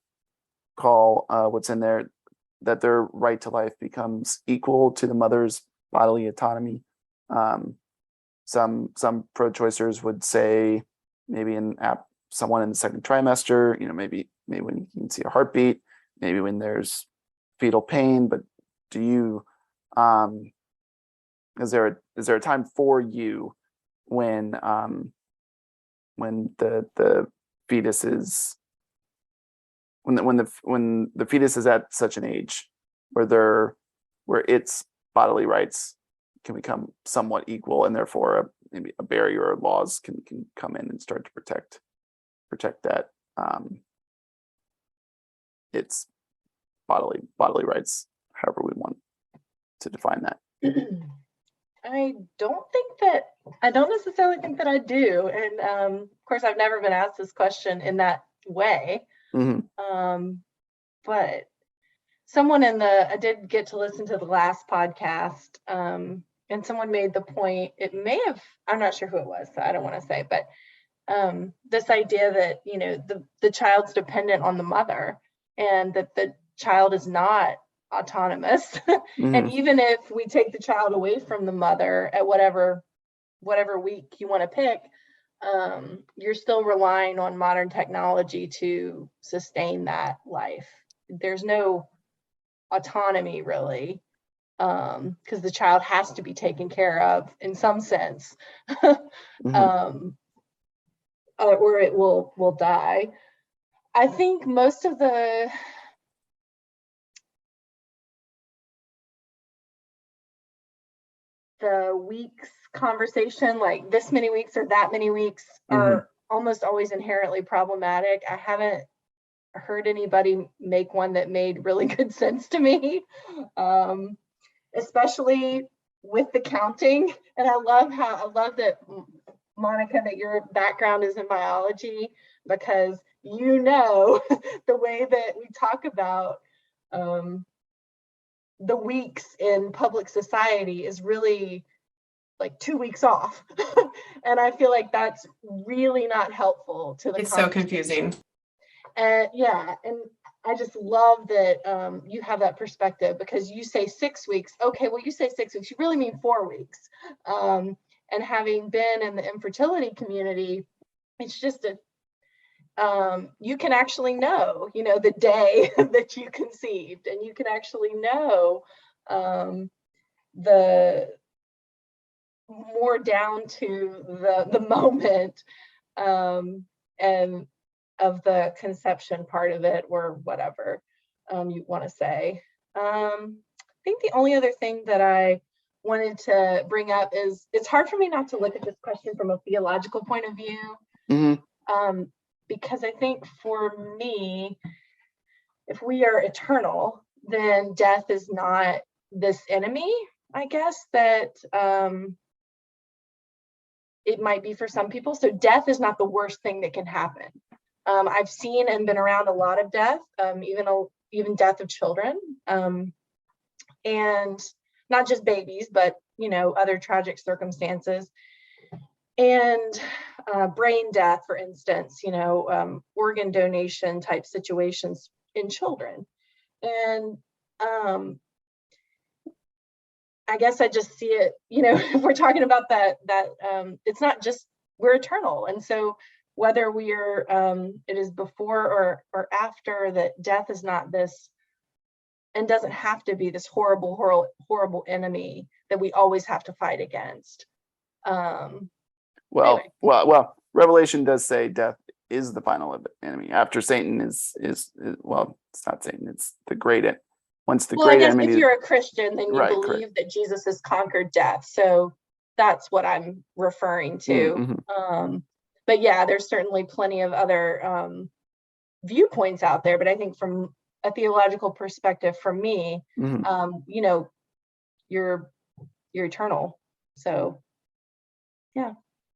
call what's in there, that their right to life becomes equal to the mother's bodily autonomy? Some pro-choicers would say maybe someone in the second trimester, maybe when you can see a heartbeat, maybe when there's fetal pain. But do you is there a time for you when the fetus is when the fetus is at such an age where its bodily rights can become somewhat equal, and therefore maybe a barrier or laws can come in and start to protect that its bodily rights, however we want to define that? I don't necessarily think that I do. And of course, I've never been asked this question in that way. Mm-hmm. But someone I did get to listen to the last podcast, and someone made the point, I'm not sure who it was, so I don't want to say, but this idea that, the child's dependent on the mother, and that the child is not autonomous. Mm-hmm. And even if we take the child away from the mother at whatever week you want to pick, you're still relying on modern technology to sustain that life. There's no autonomy really, because the child has to be taken care of in some sense. Mm-hmm. Or it will die. I think most of the weeks conversation, like this many weeks or that many weeks, are almost always inherently problematic. I haven't heard anybody make one that made really good sense to me, especially with the counting. And I love that, Monica, that your background is in biology, because the way that we talk about the weeks in public society is really like 2 weeks off. And I feel like that's really not helpful to the It's so confusing. And and I just love that you have that perspective, because you say 6 weeks. Okay, well, you say 6 weeks, you really mean 4 weeks. And having been in the infertility community, it's just you can actually know, the day that you conceived, and you can actually know the more down to the moment, and of the conception part of it, or whatever you want to say. I think the only other thing that I wanted to bring up is, it's hard for me not to look at this question from a theological point of view. Mm-hmm. Because I think for me, if we are eternal, then death is not this enemy, I guess, that it might be for some people. So death is not the worst thing that can happen. I've seen and been around a lot of death, even death of children, and not just babies, but other tragic circumstances, and brain death, for instance, organ donation type situations in children. And I guess I just see it, if we're talking about that it's not just, we're eternal. And so whether we are, it is before or after, that death is not this, and doesn't have to be this horrible enemy that we always have to fight against. Well, Anyway. well, Revelation does say death is the final enemy. After Satan is well, it's not Satan, it's the great it. Once the Well, I great guess enemy. if you're a Christian, then you Right, believe correct. that Jesus has conquered death. So that's what I'm referring to. Mm-hmm. But yeah, there's certainly plenty of other viewpoints out there. But I think from a theological perspective, for me, Mm-hmm. You're eternal. So yeah.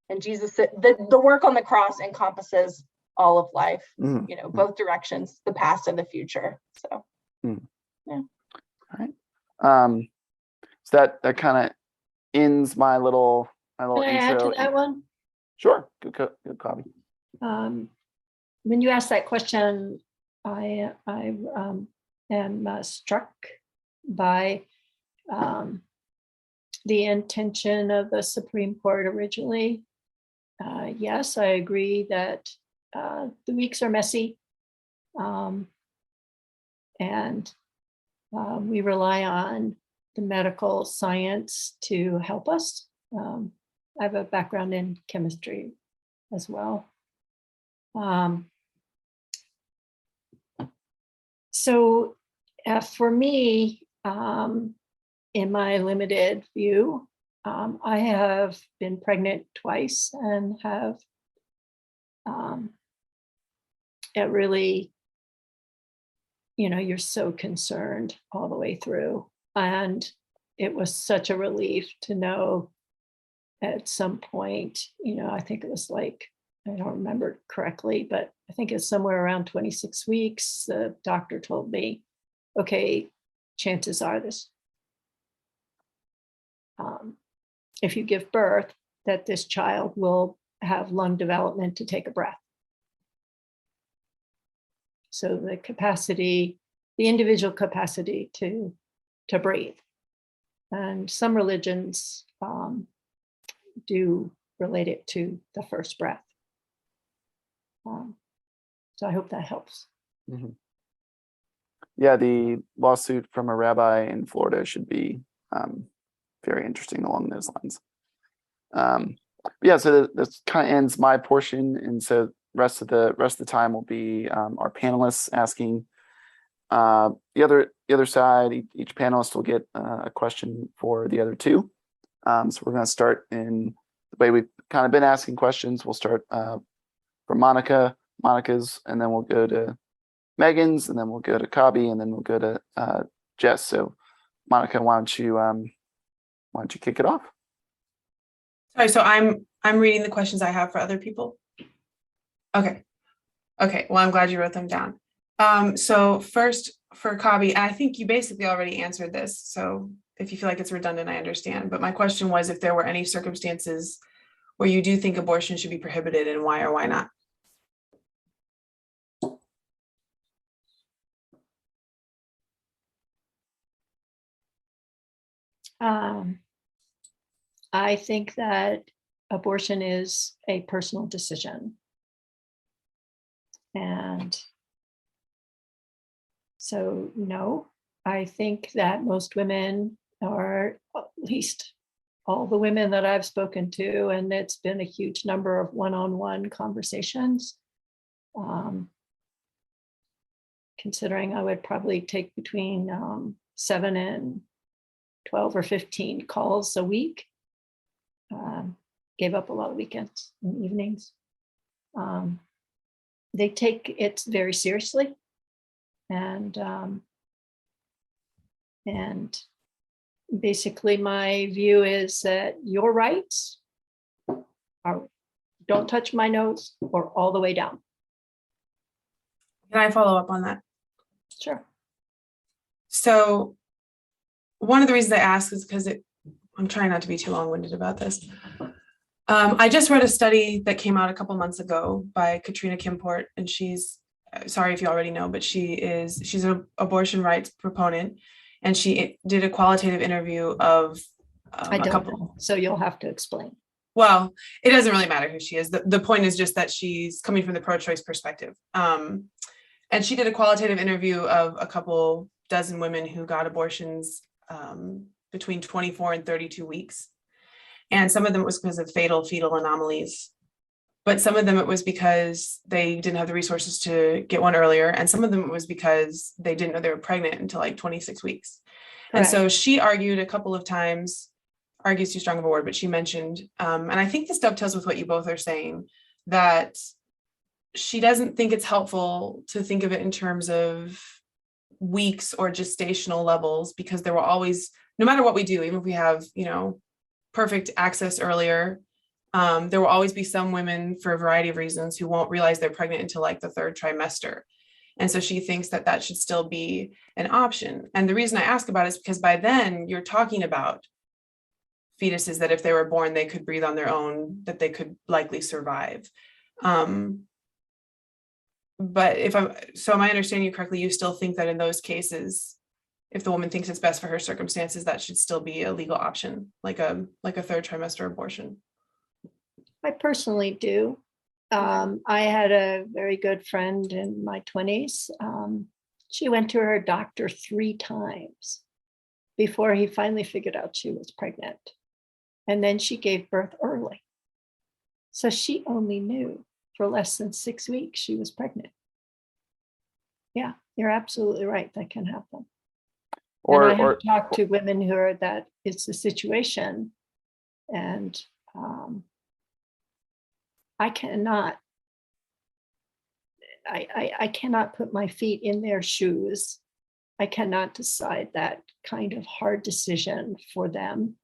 And Jesus, the work on the cross encompasses all of life, Mm-hmm. both directions, the past and the future. So yeah. All right. So that kind of ends my little Can I add intro. to that one? Sure. Good copy. When you asked that question, I am struck by the intention of the Supreme Court originally. Yes, I agree that the weeks are messy, and we rely on the medical science to help us. I have a background in chemistry as well. So for me, in my limited view, I have been pregnant twice and have it really, you're so concerned all the way through. And it was such a relief to know at some point, I think it was like, I don't remember correctly, but I think it's somewhere around 26 weeks, the doctor told me, okay, chances are this, if you give birth, that this child will have lung development to take a breath. So the capacity, the individual capacity to breathe. And some religions do relate it to the first breath. So I hope that helps. Mm-hmm. Yeah, the lawsuit from a rabbi in Florida should be very interesting along those lines. Yeah, so this kind of ends my portion, and so rest of the time will be our panelists asking. The other side, each panelist will get a question for the other two. So we're going to start in the way we've kind of been asking questions. We'll start from Monica's, and then we'll go to Megan's, and then we'll go to Kabi, and then we'll go to Jess. So Monica, why don't you kick it off? Sorry, so I'm reading the questions I have for other people. Okay. Well, I'm glad you wrote them down. So first for Kabi, I think you basically already answered this. So if you feel like it's redundant, I understand. But my question was if there were any circumstances where you do think abortion should be prohibited, and why or why not? I think that abortion is a personal decision. And so, no, I think that most women, or at least all the women that I've spoken to, and it's been a huge number of one-on-one conversations. Considering I would probably take between 7 and 12 or 15 calls a week. Gave up a lot of weekends and evenings. They take it very seriously, and basically my view is that your rights are don't touch my nose or all the way down. Can I follow up on that? Sure. So one of the reasons I ask is because I'm trying not to be too long-winded about this. I just read a study that came out a couple months ago by Katrina Kimport, and she's, sorry if you already know, but she's an abortion rights proponent, and she did a qualitative interview of I don't know, so you'll have to explain. Well, it doesn't really matter who she is. The point is just that she's coming from the pro-choice perspective. And she did a qualitative interview of a couple dozen women who got abortions between 24 and 32 weeks. And some of them was because of fatal fetal anomalies. But some of them it was because they didn't have the resources to get one earlier. And some of them it was because they didn't know they were pregnant until like 26 weeks. Correct. And so she argued a couple of times, argues too strong of a word, but she mentioned, and I think this dovetails with what you both are saying, that she doesn't think it's helpful to think of it in terms of weeks or gestational levels, because there will always, no matter what we do, even if we have, perfect access earlier, there will always be some women for a variety of reasons who won't realize they're pregnant until like the third trimester. And so she thinks that that should still be an option. And the reason I ask about it is because by then you're talking about fetuses that if they were born, they could breathe on their own, that they could likely survive. But am I understanding you correctly, you still think that in those cases, if the woman thinks it's best for her circumstances, that should still be a legal option, like a third trimester abortion? I personally do. I had a very good friend in my 20s. She went to her doctor 3 times before he finally figured out she was pregnant. And then she gave birth early. So she only knew for less than 6 weeks she was pregnant. Yeah, you're absolutely right. That can happen. And I have talked to women who are that it's the situation, and I cannot put my feet in their shoes. I cannot decide that kind of hard decision for them.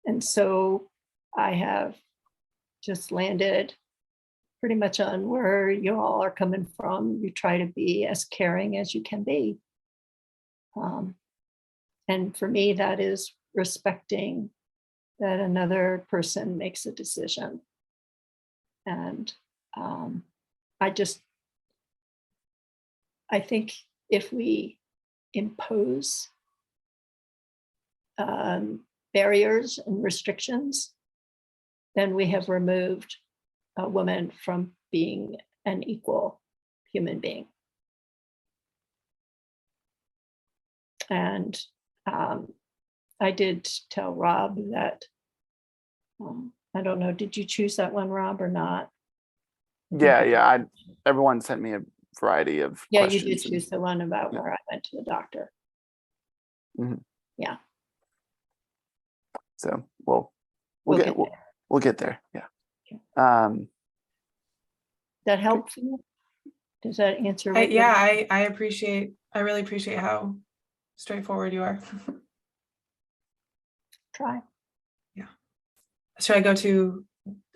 And so I have just landed pretty much on where you all are coming from. You try to be as caring as you can be. And for me, that is respecting that another person makes a decision. And I think if we impose barriers and restrictions, then we have removed a woman from being an equal human being. And I did tell Rob that, I don't know, did you choose that one, Rob, or not? Yeah. Everyone sent me a variety of questions. You did choose the one about where I went to the doctor. Mm-hmm. Yeah. So we'll get there. Yeah. Okay. That help you? Does that answer? I really appreciate how straightforward you are. Try. Yeah. Should I go to,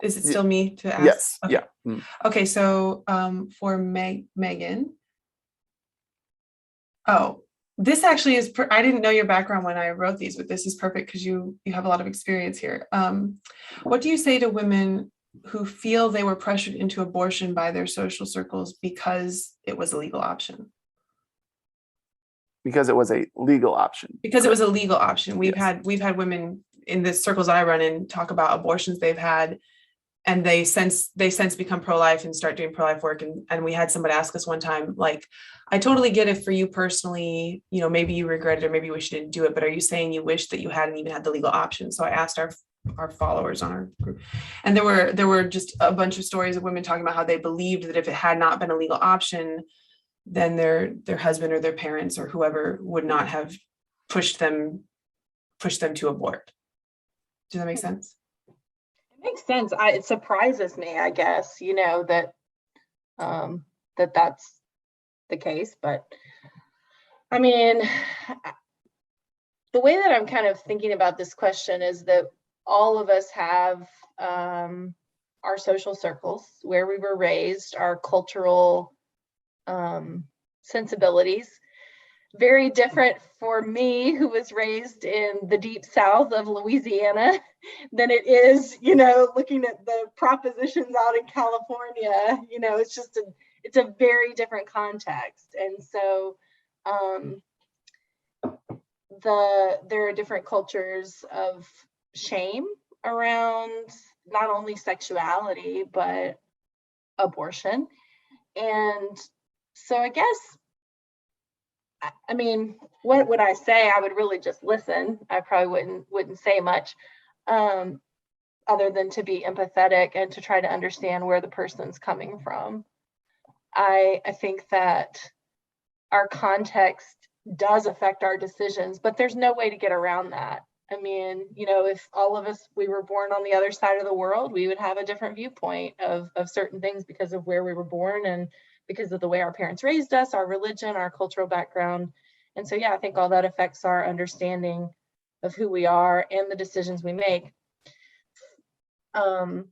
is it still me to ask? Yes. Okay. Yeah. Mm. Okay. So for Megan. Oh, this actually is, I didn't know your background when I wrote these, but this is perfect because you have a lot of experience here. What do you say to women who feel they were pressured into abortion by their social circles because it was a legal option? Because it was a legal option. Because it was a legal option. We've had women in the circles I run in talk about abortions they've had and they since become pro-life and start doing pro-life work. And we had somebody ask us one time, like, I totally get it for you personally, you know, maybe you regret it or maybe you wish you didn't do it, but are you saying you wish that you hadn't even had the legal option? So I asked our followers on our group, and there were just a bunch of stories of women talking about how they believed that if it had not been a legal option, then their husband or their parents or whoever would not have pushed them to abort. Does that make sense? It makes sense. It surprises me, I guess, you know, that that's the case. But I mean, the way that I'm kind of thinking about this question is that all of us have our social circles, where we were raised, our cultural sensibilities. Very different for me, who was raised in the deep south of Louisiana, than it is, you know, looking at the propositions out in California. You know, it's a very different context. And so there are different cultures of shame around not only sexuality, but abortion. And so I guess, I mean, what would I say? I would really just listen. I probably wouldn't say much other than to be empathetic and to try to understand where the person's coming from. I think that our context does affect our decisions, but there's no way to get around that. I mean, you know, if all of us, we were born on the other side of the world, we would have a different viewpoint of certain things because of where we were born and because of the way our parents raised us, our religion, our cultural background. And so, yeah, I think all that affects our understanding of who we are and the decisions we make. And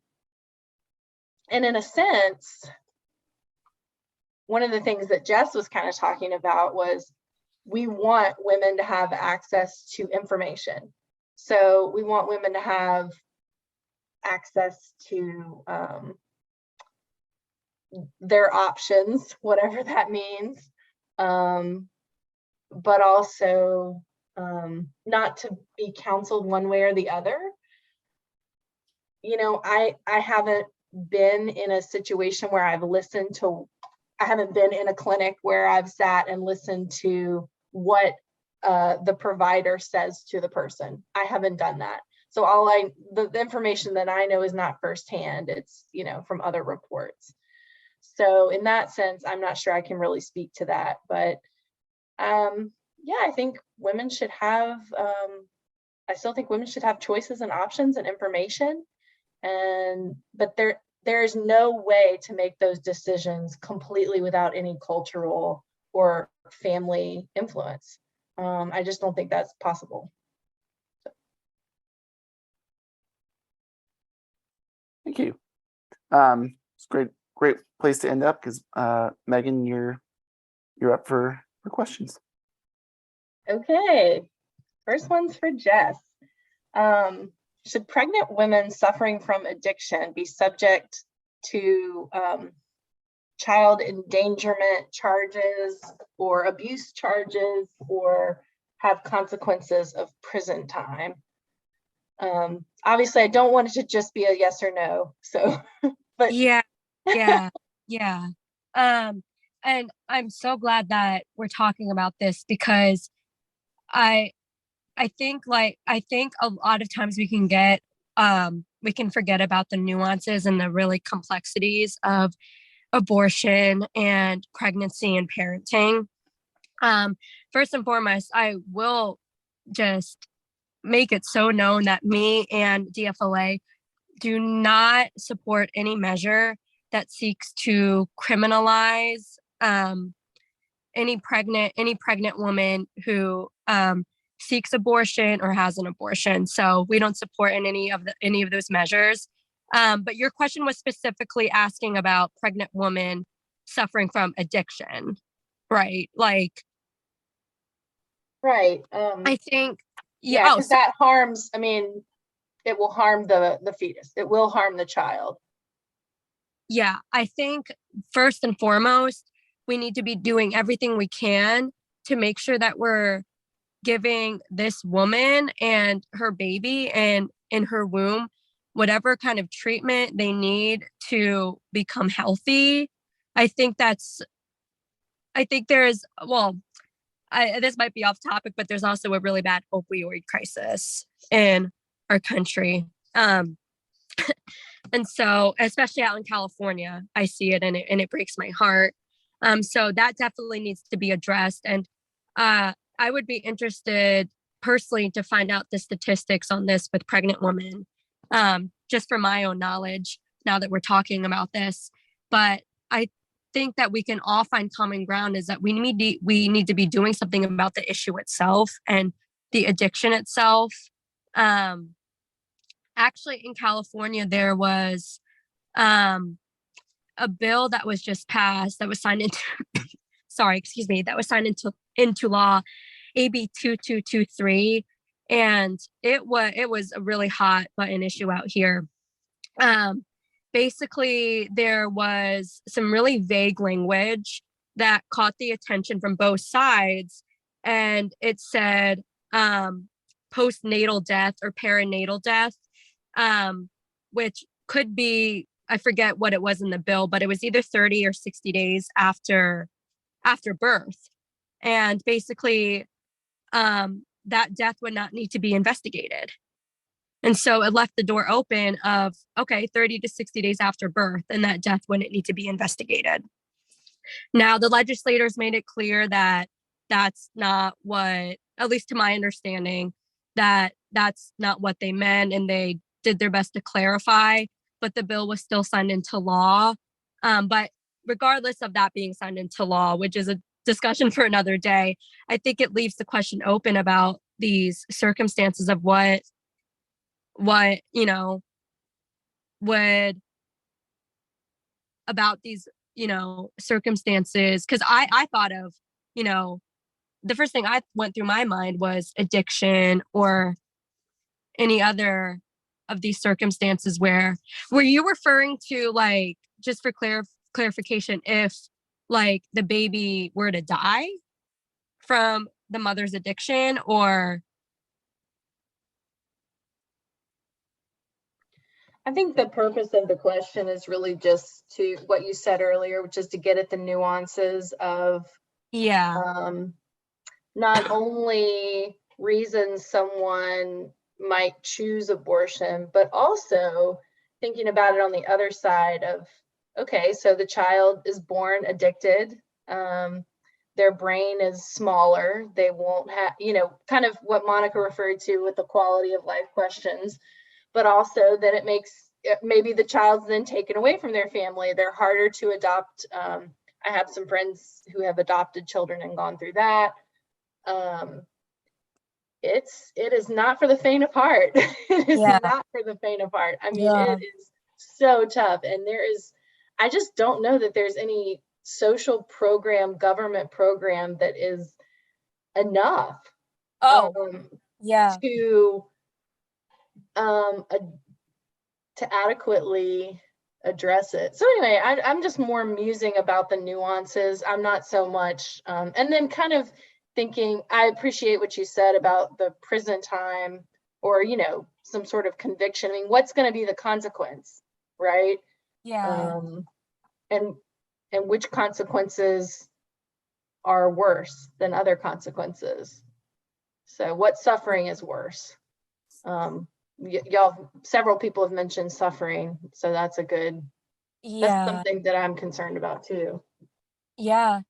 in a sense, one of the things that Jess was kind of talking about was we want women to have access to information. So we want women to have access to their options, whatever that means, but also not to be counseled one way or the other. You know, I haven't been in a situation where I've listened to, I haven't been in a clinic where I've sat and listened to what the provider says to the person. I haven't done that. So the information that I know is not firsthand. It's, you know, from other reports. So in that sense, I'm not sure I can really speak to that. But yeah, I think women should have, I still think women should have choices and options and information. But there is no way to make those decisions completely without any cultural or family influence. I just don't think that's possible. Thank you. It's great place to end up because Megan, you're up for questions. Okay, first one's for Jess. Should pregnant women suffering from addiction be subject to child endangerment charges or abuse charges or have consequences of prison time? Obviously, I don't want it to just be a yes or no. So, but yeah. And I'm so glad that we're talking about this because I think a lot of times we can forget about the nuances and the really complexities of abortion and pregnancy and parenting. First and foremost, I will just make it so known that me and DFLA do not support any measure that seeks to criminalize any pregnant woman who seeks abortion or has an abortion. So we don't support any of those measures. But your question was specifically asking about pregnant women suffering from addiction, right? Like, right. I think, yeah, because that harms. I mean, it will harm the fetus. It will harm the child. Yeah, I think first and foremost, we need to be doing everything we can to make sure that we're giving this woman and her baby and in her womb whatever kind of treatment they need to become healthy. I think there's, well, this might be off topic, but there's also a really bad opioid crisis in our country. And so, especially out in California, I see it, and it breaks my heart. So that definitely needs to be addressed. And I would be interested personally to find out the statistics on this with pregnant women, just for my own knowledge now that we're talking about this. But I think that we can all find common ground is that we need to be doing something about the issue itself and the addiction itself. Actually, in California, there was a bill that was just passed that was signed into that was signed into law, AB 2223, and it was a really hot button issue out here. Basically, there was some really vague language that caught the attention from both sides, and it said postnatal death or perinatal death, which could be, I forget what it was in the bill, but it was either 30 or 60 days after birth. And basically, that death would not need to be investigated. And so it left the door open of, okay, 30 to 60 days after birth, and that death wouldn't need to be investigated. Now, the legislators made it clear that that's not what, at least to my understanding, that that's not what they meant, and they did their best to clarify, but the bill was still signed into law. But regardless of that being signed into law, which is a discussion for another day, I think it leaves the question open about these circumstances of what would about these circumstances, because I thought of the first thing I went through my mind was addiction or any other of these circumstances. Were you referring to, like, just for clarification, if like the baby were to die from the mother's addiction, or? I think the purpose of the question is really just to what you said earlier, which is to get at the nuances of not only reasons someone might choose abortion, but also thinking about it on the other side of, okay, so the child is born addicted. Their brain is smaller. They won't have, kind of what Monica referred to with the quality of life questions, but also that it makes maybe the child's then taken away from their family. They're harder to adopt. I have some friends who have adopted children and gone through that. It is not for the faint of heart. It is not for the faint of heart. I mean, it is so tough. And I just don't know that there's any social program, government program that is enough to adequately address it. So anyway, I'm just more musing about the nuances. I'm not so much, and then kind of thinking, I appreciate what you said about the prison time or, some sort of conviction. I mean, what's going to be the consequence, right? Yeah. And which consequences are worse than other consequences? So what suffering is worse? Y'all, several people have mentioned suffering, so that's something that I'm concerned about too. And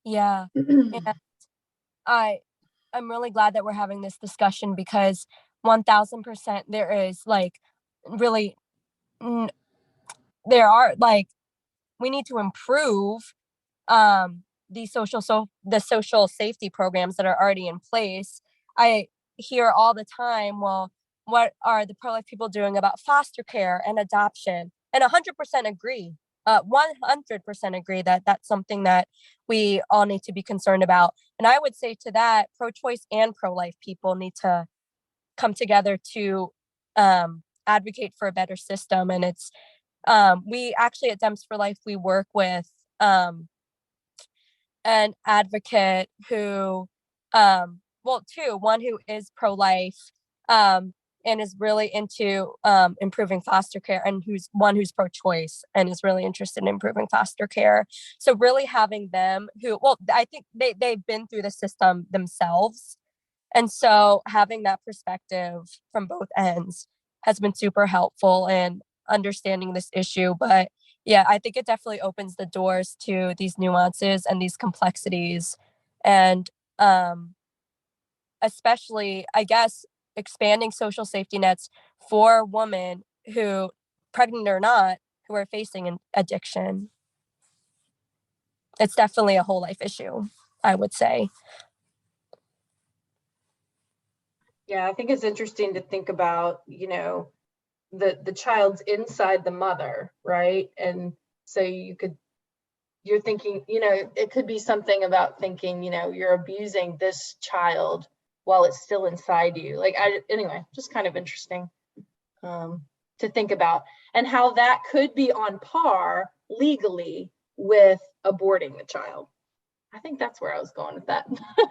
I'm really glad that we're having this discussion, because 1000% there is really there are we need to improve the social safety programs that are already in place. I hear all the time, well, what are the pro-life people doing about foster care and adoption? And 100% agree. 100% agree that that's something that we all need to be concerned about. And I would say to that, pro-choice and pro-life people need to come together to advocate for a better system. And it's we actually at Dems for Life, we work with an advocate who, one who is pro-life, and is really into improving foster care, and who's pro-choice and is really interested in improving foster care. So really having them I think they've been through the system themselves. And so having that perspective from both ends has been super helpful in understanding this issue. But yeah, I think it definitely opens the doors to these nuances and these complexities. And especially, I guess, expanding social safety nets for women who, pregnant or not, who are facing an addiction. It's definitely a whole life issue, I would say. Yeah, I think it's interesting to think about, the child's inside the mother, right? And so you're thinking, it could be something about thinking, you're abusing this child while it's still inside you. Anyway, just kind of interesting to think about, and how that could be on par legally with aborting the child. I think that's where I was going with that.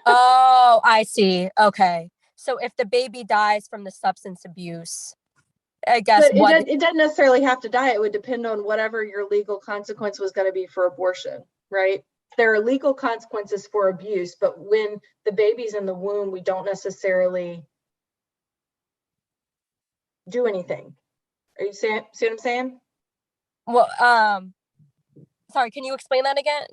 Oh, I see. Okay. So if the baby dies from the substance abuse, I guess But it doesn't necessarily have to die. It would depend on whatever your legal consequence was going to be for abortion, right? There are legal consequences for abuse, but when the baby's in the womb, we don't necessarily do anything. Are you see what I'm saying? Well, sorry, can you explain that again?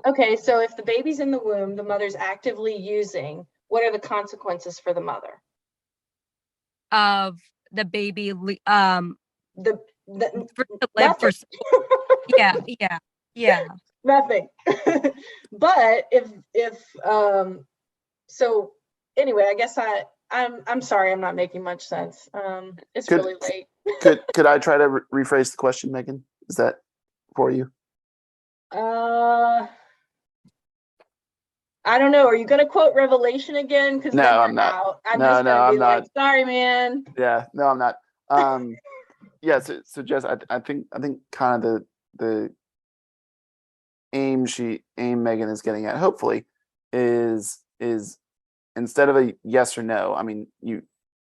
Okay, so if the baby's in the womb, the mother's actively using, what are the consequences for the mother? Of the baby, The to live for, yeah. nothing. But if so anyway, I guess I'm sorry, I'm not making much sense. It's really late. could I try to rephrase the question, Megan? Is that for you? I don't know. Are you going to quote Revelation again? Because no, I'm not. Out. I'm no, just no, gonna be I'm not. like, sorry, man. Yeah, no, I'm not. Yeah, so Jess, I think kind of the aim Megan is getting at, hopefully, is instead of a yes or no. I mean, you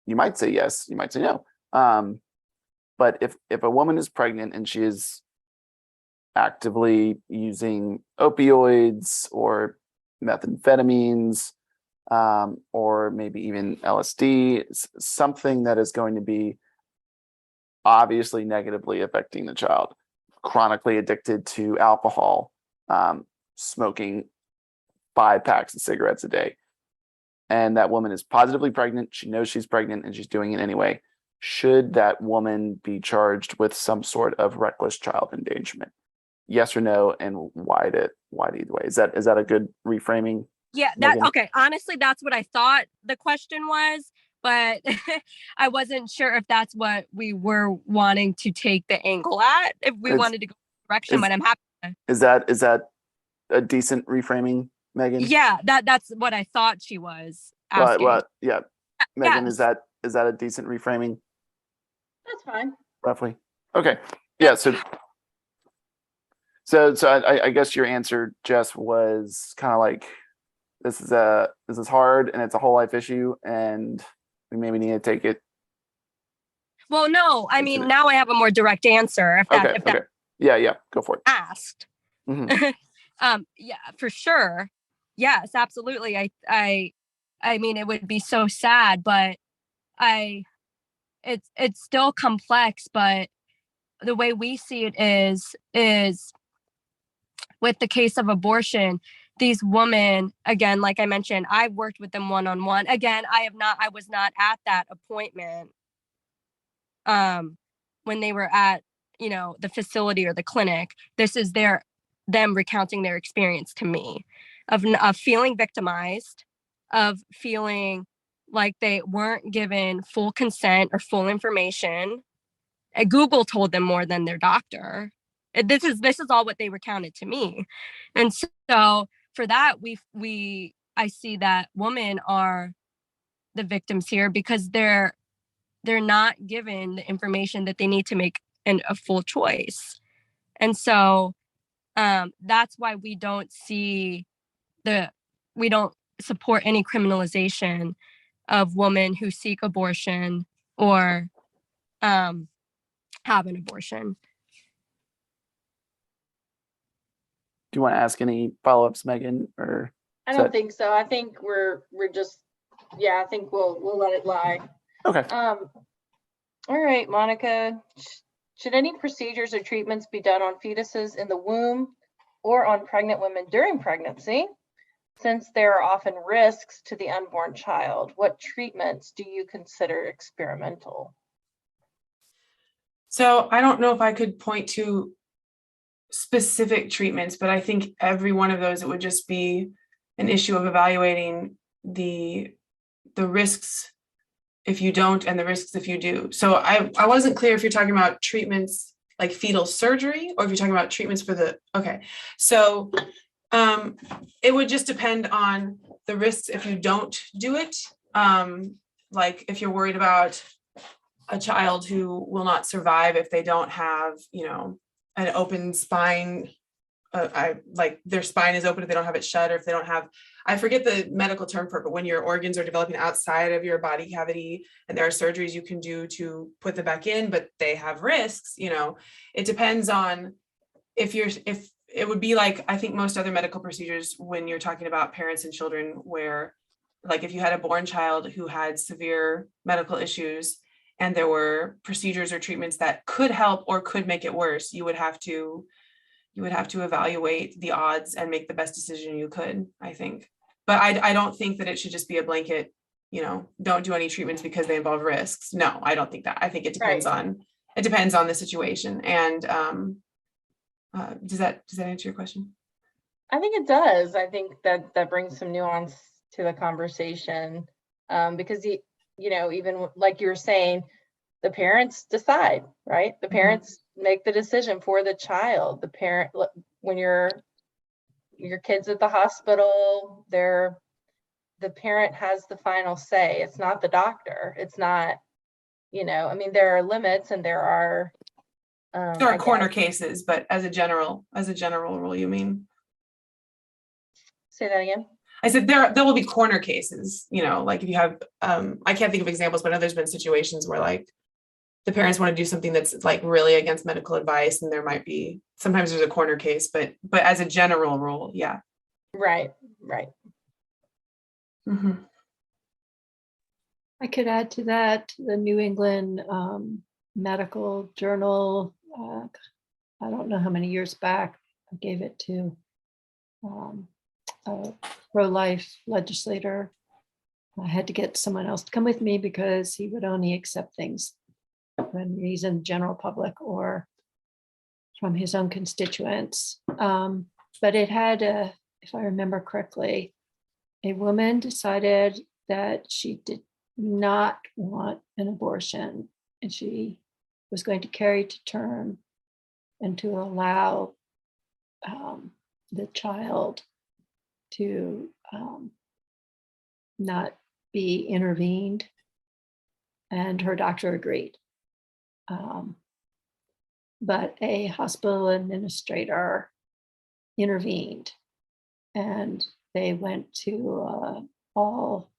might say yes, you might say no. But if a woman is pregnant and she is actively using opioids or methamphetamines, or maybe even LSD, something that is going to be obviously negatively affecting the child, chronically addicted to alcohol, smoking 5 packs of cigarettes a day, and that woman is positively pregnant, she knows she's pregnant and she's doing it anyway, should that woman be charged with some sort of reckless child endangerment? Yes or no, and why either way? Is that a good reframing? Yeah, okay. Honestly, that's what I thought the question was, but I wasn't sure if that's what we were wanting to take the angle at, if we wanted to go direction, but I'm happy to. Is that a decent reframing, Megan? Yeah, that's what I thought she was asking. Well, yeah. Megan, yes. is that a decent reframing? That's fine. Roughly. Okay. Yeah, so I guess your answer, Jess, was kind of like, this is hard and it's a whole life issue and we maybe need to take it. Well, no, I mean, now I have a more direct answer. Okay. Yeah, go for it. Asked. Mm-hmm. Yeah, for sure. Yes, absolutely. I mean, it would be so sad, but it's still complex, but the way we see it is with the case of abortion, these women, again, like I mentioned, I've worked with them one-on-one. Again, I was not at that appointment when they were at, the facility or the clinic. This is them recounting their experience to me of feeling victimized, of feeling like they weren't given full consent or full information. Google told them more than their doctor. This is all what they recounted to me. And so for that, I see that women are the victims here because they're not given the information that they need to make a full choice. And so that's why we don't support any criminalization of women who seek abortion or have an abortion. Do you want to ask any follow-ups, Megan, or? I is don't that- think so. I think we're just, yeah, I think we'll let it lie. Okay. All right, Monica, should any procedures or treatments be done on fetuses in the womb or on pregnant women during pregnancy? Since there are often risks to the unborn child, what treatments do you consider experimental? So I don't know if I could point to specific treatments, but I think every one of those, it would just be an issue of evaluating the risks if you don't and the risks if you do. So I wasn't clear if you're talking about treatments like fetal surgery or if you're talking about treatments for the, okay. So it would just depend on the risks if you don't do it. Like if you're worried about a child who will not survive if they don't have, an open spine, like their spine is open if they don't have it shut, or if they don't have, I forget the medical term for it, but when your organs are developing outside of your body cavity and there are surgeries you can do to put them back in, but they have risks, it depends on if it would be like, I think most other medical procedures when you're talking about parents and children where, like if you had a born child who had severe medical issues and there were procedures or treatments that could help or could make it worse, you would have to evaluate the odds and make the best decision you could, I think. But I don't think that it should just be a blanket, don't do any treatments because they involve risks. No, I don't think that. I think it depends on the situation. And does that answer your question? I think it does. I think that brings some nuance to the conversation, because even like you were saying, the parents decide, right? The parents make the decision for the child. The parent, when your kid's at the hospital, the parent has the final say. It's not the doctor. It's not, there are limits and there are corner cases, but as a general rule, you mean? Say that again. I said there will be corner cases, like if you have, I can't think of examples, but I know there's been situations where like the parents want to do something that's like really against medical advice, and there might be, sometimes there's a corner case, but as a general rule, yeah. Right. Mm-hmm. I could add to that the New England Medical Journal. I don't know how many years back I gave it to a pro-life legislator. I had to get someone else to come with me because he would only accept things when he's in the general public or from his own constituents. But it had, if I remember correctly, a woman decided that she did not want an abortion and she was going to carry to term and to allow the child to not be intervened, and her doctor agreed. But a hospital administrator intervened and they went to all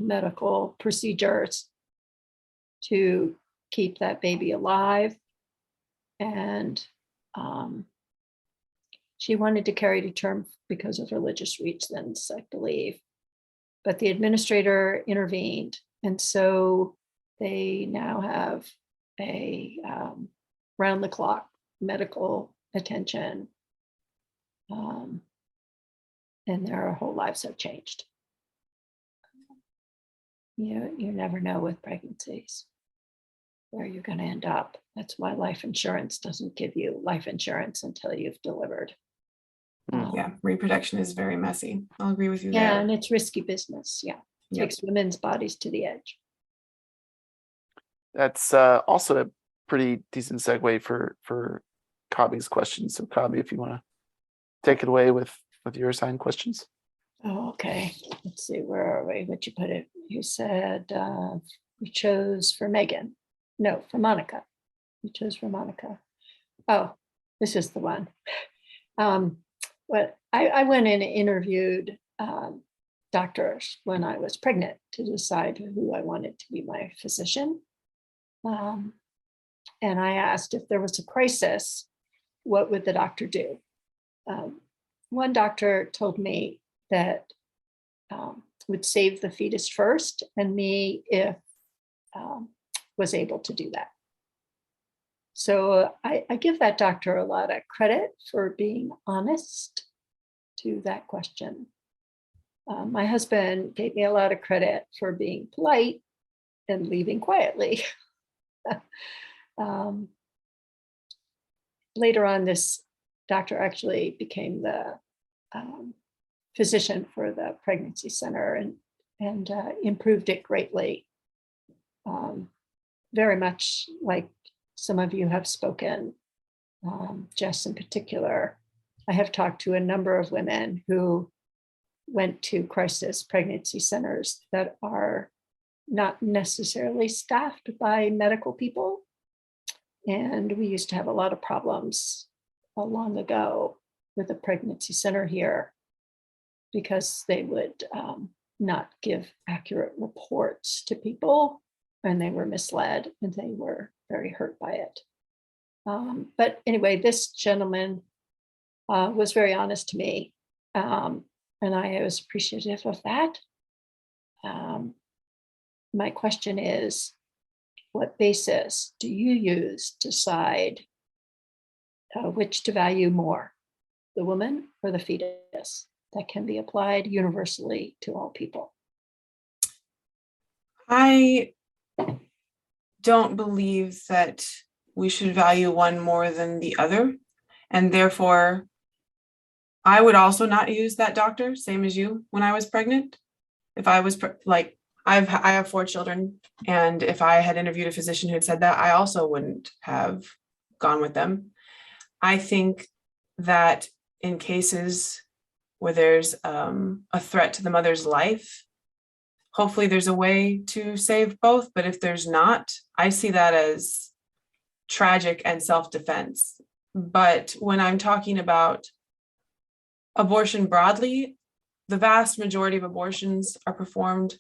medical procedures to keep that baby alive. And she wanted to carry to term because of religious reasons, I believe. But the administrator intervened. And so they now have a round the clock medical attention. And their whole lives have changed. You never know with pregnancies where you're going to end up. That's why life insurance doesn't give you life insurance until you've delivered. Yeah, reproduction is very messy. I'll agree with you Yeah, there. and it's risky business. Yeah, takes women's bodies to the edge. That's also a pretty decent segue for Kabi's questions. So Kabi, if you want to take it away with your assigned questions. Oh, okay. Let's see, where are we? What you put it? You said we chose for Megan. No, for Monica. You chose for Monica. Oh, this is the one. What I went in and interviewed doctors when I was pregnant to decide who I wanted to be my physician. And I asked if there was a crisis, what would the doctor do? One doctor told me that would save the fetus first, and me if was able to do that. So I give that doctor a lot of credit for being honest to that question. My husband gave me a lot of credit for being polite and leaving quietly. Later on, this doctor actually became the physician for the pregnancy center and improved it greatly. Very much like some of you have spoken, Jess in particular. I have talked to a number of women who went to crisis pregnancy centers that are not necessarily staffed by medical people. And we used to have a lot of problems long ago with a pregnancy center here because they would not give accurate reports to people, and they were misled and they were very hurt by it. But anyway, this gentleman was very honest to me, and I was appreciative of that. My question is, what basis do you use to decide which to value more, the woman or the fetus? That can be applied universally to all people. I don't believe that we should value one more than the other. And therefore, I would also not use that doctor, same as you, when I was pregnant. If I was I have 4 children, and if I had interviewed a physician who had said that, I also wouldn't have gone with them. I think that in cases where there's a threat to the mother's life, hopefully there's a way to save both. But if there's not, I see that as tragic and self-defense. But when I'm talking about abortion broadly, the vast majority of abortions are performed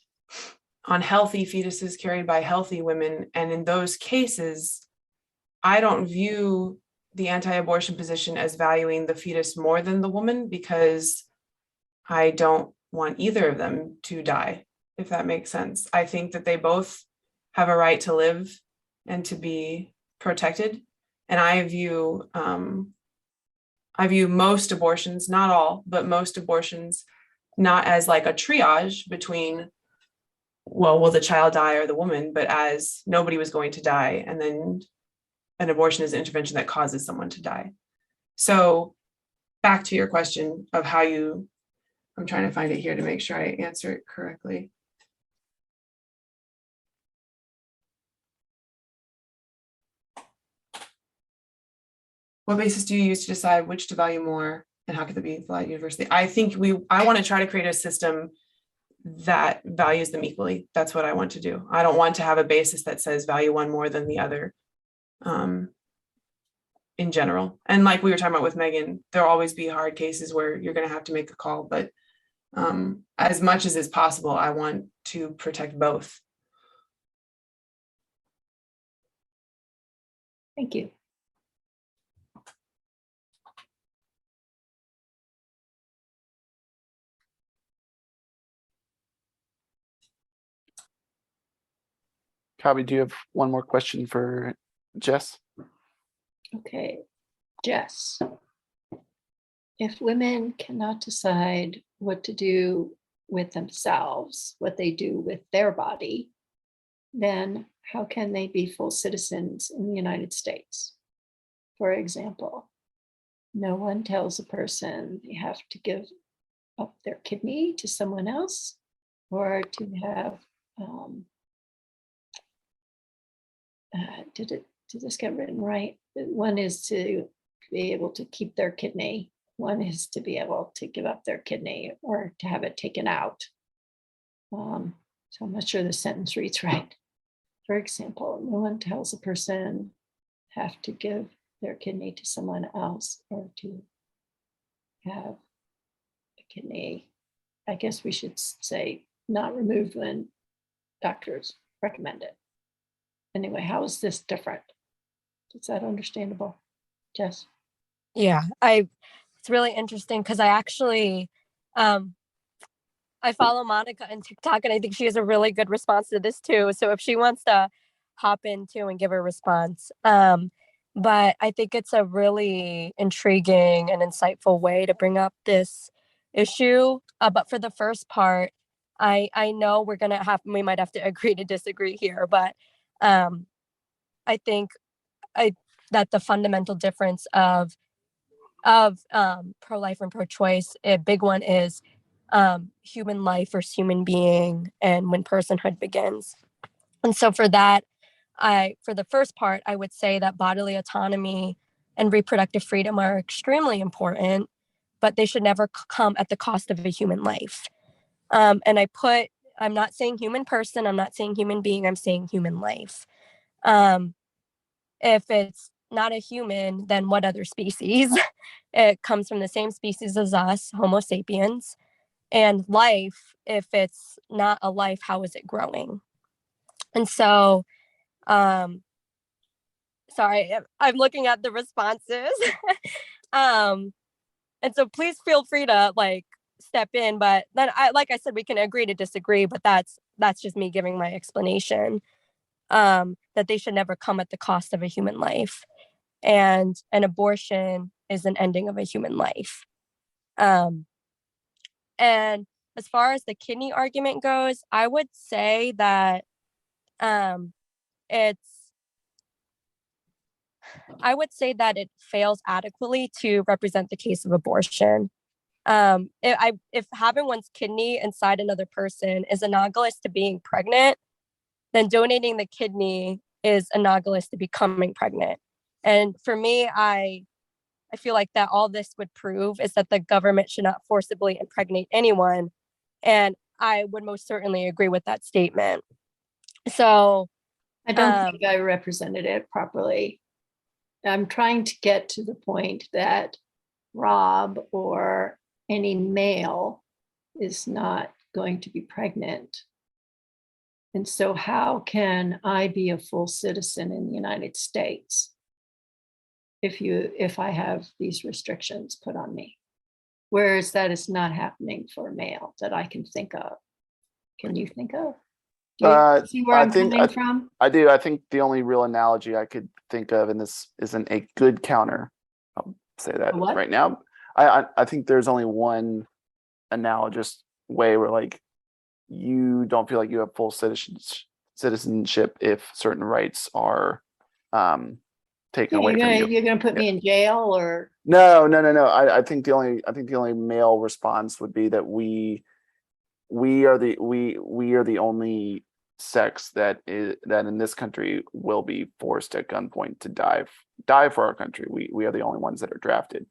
on healthy fetuses carried by healthy women. And in those cases, I don't view the anti-abortion position as valuing the fetus more than the woman, because I don't want either of them to die, if that makes sense. I think that they both have a right to live and to be protected. And I view most abortions, not all, but most abortions, not as like a triage between, well, will the child die or the woman, but as nobody was going to die. And then an abortion is an intervention that causes someone to die. So back to your question of how you, I'm trying to find it here to make sure I answer it correctly. What basis do you use to decide which to value more, and how could they be applied universally? I think I want to try to create a system that values them equally. That's what I want to do. I don't want to have a basis that says value one more than the other in general. And like we were talking about with Megan, there'll always be hard cases where you're going to have to make a call, but as much as is possible, I want to protect both. Thank you. Kabi, do you have one more question for Jess? Okay, Jess. If women cannot decide what to do with themselves, what they do with their body, then how can they be full citizens in the United States? For example, no one tells a person they have to give up their kidney to someone else, or to have, did this get written right? One is to be able to keep their kidney. One is to be able to give up their kidney or to have it taken out. So I'm not sure the sentence reads right. For example, no one tells a person have to give their kidney to someone else or to have a kidney I guess we should say not removed when doctors recommend it. Anyway, how is this different? Is that understandable, Jess? Yeah, it's really interesting because I actually I follow Monica on TikTok, and I think she has a really good response to this too. So if she wants to hop in too and give her response. But I think it's a really intriguing and insightful way to bring up this issue. But for the first part, I know we might have to agree to disagree here, but I think I that the fundamental difference of pro-life and pro-choice, a big one is human life versus human being and when personhood begins. And so for that, for the first part, I would say that bodily autonomy and reproductive freedom are extremely important, but they should never come at the cost of a human life. And I'm not saying human person, I'm not saying human being, I'm saying human life. If it's not a human, then what other species? It comes from the same species as us, Homo sapiens. And life, if it's not a life, how is it growing? And so, sorry, I'm looking at the responses. And so please feel free to step in, but then like I said, we can agree to disagree, but that's just me giving my explanation, that they should never come at the cost of a human life. And an abortion is an ending of a human life. And as far as the kidney argument goes, I would say that it fails adequately to represent the case of abortion. If having one's kidney inside another person is analogous to being pregnant, then donating the kidney is analogous to becoming pregnant. And for me, I feel like that all this would prove is that the government should not forcibly impregnate anyone. And I would most certainly agree with that statement. So I don't think I represented it properly. I'm trying to get to the point that Rob or any male is not going to be pregnant. And so how can I be a full citizen in the United States if I have these restrictions put on me? Whereas that is not happening for a male that I can think of. Can you think of? Do you see where I'm coming from? I do. I think the only real analogy I could think of, and this isn't a good counter, I'll say that right now. I think there's only one analogous way where you don't feel like you have full citizenship if certain rights are taken away from you. You're going to put me in jail or? No. I think the only male response would be that we are the only sex that in this country will be forced at gunpoint to die for our country. We are the only ones that are drafted.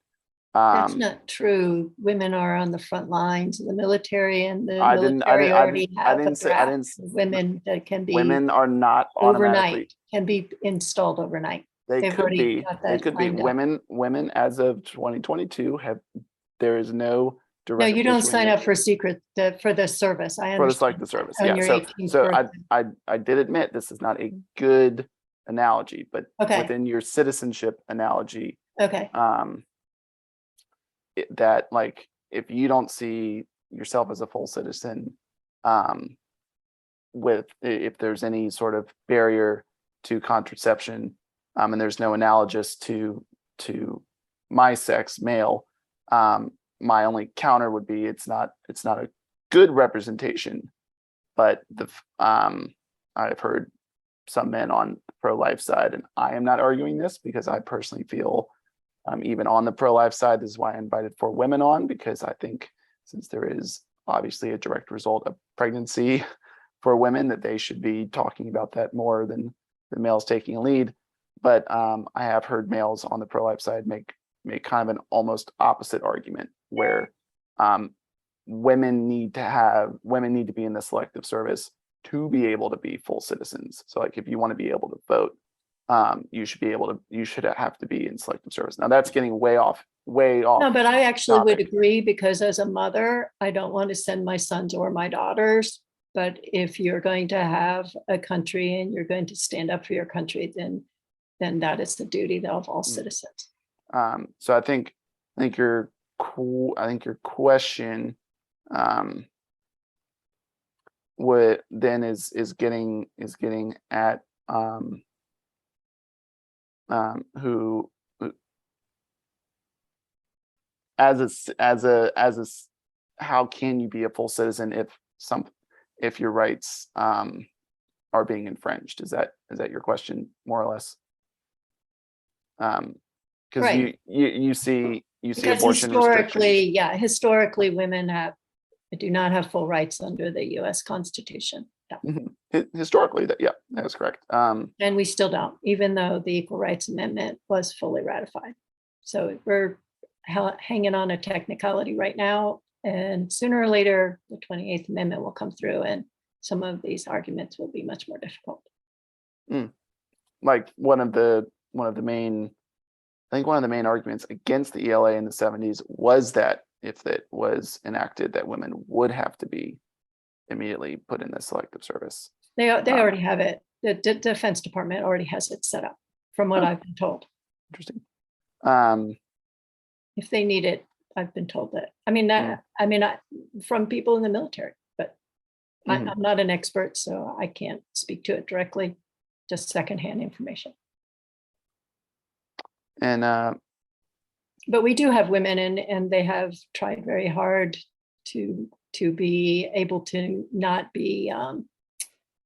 That's not true. Women are on the front lines of the military, and the military already have a draft of women that can be. Women are not overnight. Can be installed overnight. They could be. Women as of 2022 there is no direct. No, you don't sign up for for the service. I understand. For the service. Yeah. So I did admit this is not a good analogy, but within your citizenship analogy, that if you don't see yourself as a full citizen, if there's any sort of barrier to contraception, and there's no analogous to my sex, male, my only counter would be it's not a good representation, but I've heard some men on the pro-life side, and I am not arguing this because I personally feel even on the pro-life side, this is why I invited 4 women on, because I think since there is obviously a direct result of pregnancy for women, that they should be talking about that more than the males taking a lead. But I have heard males on the pro-life side make kind of an almost opposite argument where women need to be in the selective service to be able to be full citizens. So if you want to be able to vote, you should have to be in selective service. Now that's getting way off way off. No, but I actually would topic. agree, because as a mother, I don't want to send my sons or my daughters. But if you're going to have a country and you're going to stand up for your country, then that is the duty of all citizens. So I think your question what then is getting at who as a how can you be a full citizen if your rights are being infringed? Is that your question, more or less? Because Right. you see Because abortion restrictions. historically, women do not have full rights under the U.S. Constitution. Yeah. Historically, that is correct. And we still don't, even though the Equal Rights Amendment was fully ratified. So we're hanging on a technicality right now, and sooner or later, the 28th Amendment will come through, and some of these arguments will be much more difficult. Like one of the main arguments against the ELA in the 70s was that if it was enacted, that women would have to be immediately put in the selective service. They already have it. The Defense Department already has it set up, from what I've been told. Interesting. If they need it, I've been told that. From people in the military, but I'm not an expert, so I can't speak to it directly. Just secondhand information. And but we do have women, and they have tried very hard to be able to not be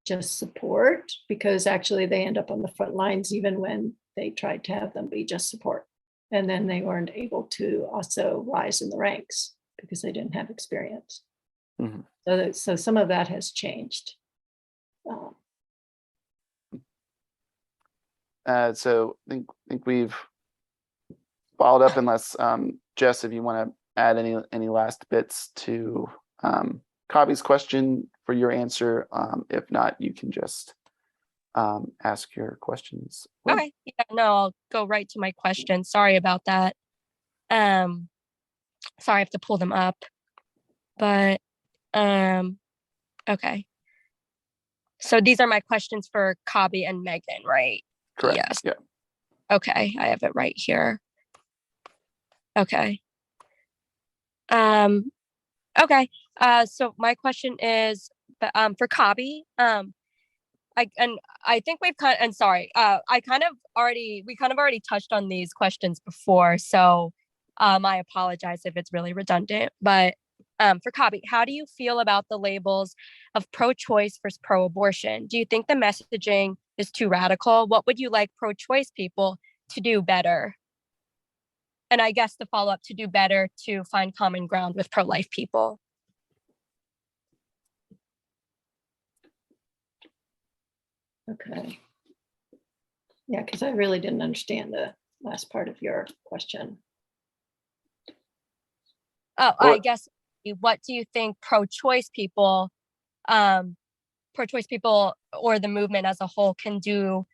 just support, because actually they end up on the front lines even when they tried to have them be just support. And then they weren't able to also rise in the ranks because they didn't have experience. So some of that has changed. So I think we've followed up, unless Jess, if you want to add any last bits to Kabi's question for your answer. If not, you can just ask your questions. Okay. Yeah, no, I'll go right to my question. Sorry about that. Sorry, I have to pull them up. But okay. So these are my questions for Kabi and Megan, right? Correct. Yes. Yeah. Okay, I have it right here. Okay. Okay. So my question is for Kabi. I think we kind of already touched on these questions before, so I apologize if it's really redundant. But for Kabi, how do you feel about the labels of pro-choice versus pro-abortion? Do you think the messaging is too radical? What would you like pro-choice people to do better? And I guess the follow-up, to do better to find common ground with pro-life people. Okay. Yeah, because I really didn't understand the last part of your question. Oh, I guess, what do you think pro-choice people or the movement as a whole can do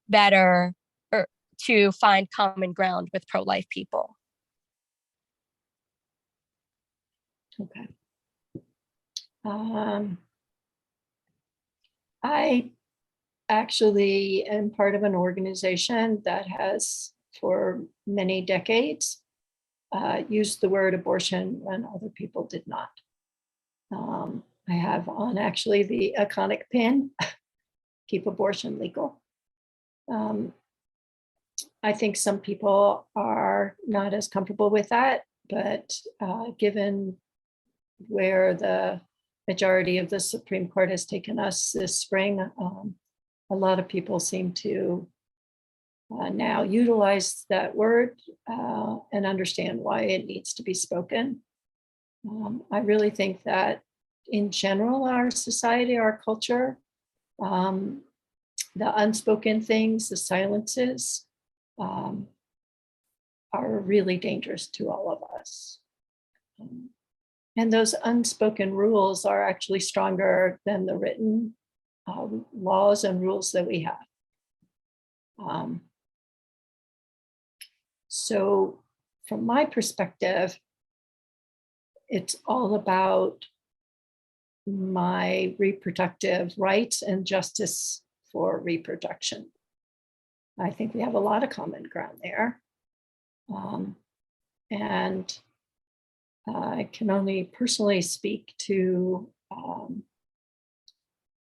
better or to find common ground with pro-life people? Okay. I actually am part of an organization that has, for many decades, used the word abortion when other people did not. I have on actually the iconic pin, keep abortion legal. I think some people are not as comfortable with that, but given where the majority of the Supreme Court has taken us this spring, a lot of people seem to now utilize that word and understand why it needs to be spoken. I really think that in general, our society, our culture, the unspoken things, the silences, are really dangerous to all of us. And those unspoken rules are actually stronger than the written laws and rules that we have. So from my perspective, it's all about my reproductive rights and justice for reproduction. I think we have a lot of common ground there. And I can only personally speak to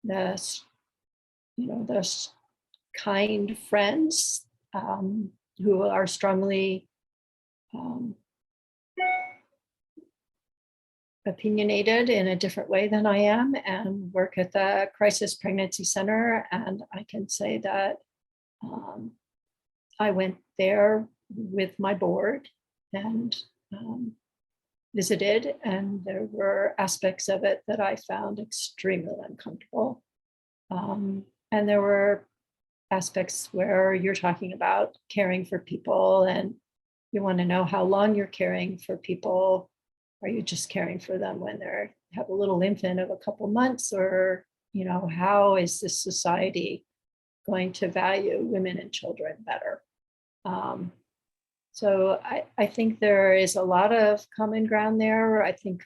those kind friends who are strongly opinionated in a different way than I am and work at the Crisis Pregnancy Center. And I can say that I went there with my board and visited, and there were aspects of it that I found extremely uncomfortable. And there were aspects where you're talking about caring for people and you want to know how long you're caring for people. Are you just caring for them when they have a little infant of a couple months, or, how is this society going to value women and children better? So I think there is a lot of common ground there. I think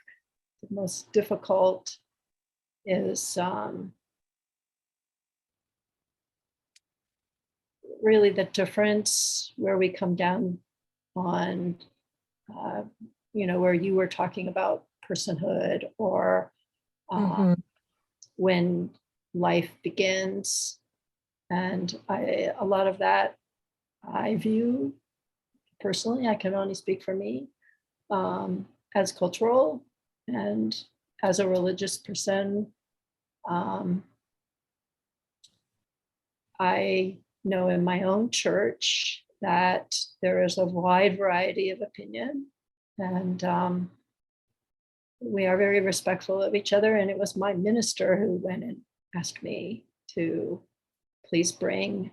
the most difficult is really the difference where we come down on, where you were talking about personhood or when life begins. And a lot of that I view personally, I can only speak for me, as cultural, and as a religious person. I know in my own church that there is a wide variety of opinion, and we are very respectful of each other. And it was my minister who went and asked me to please bring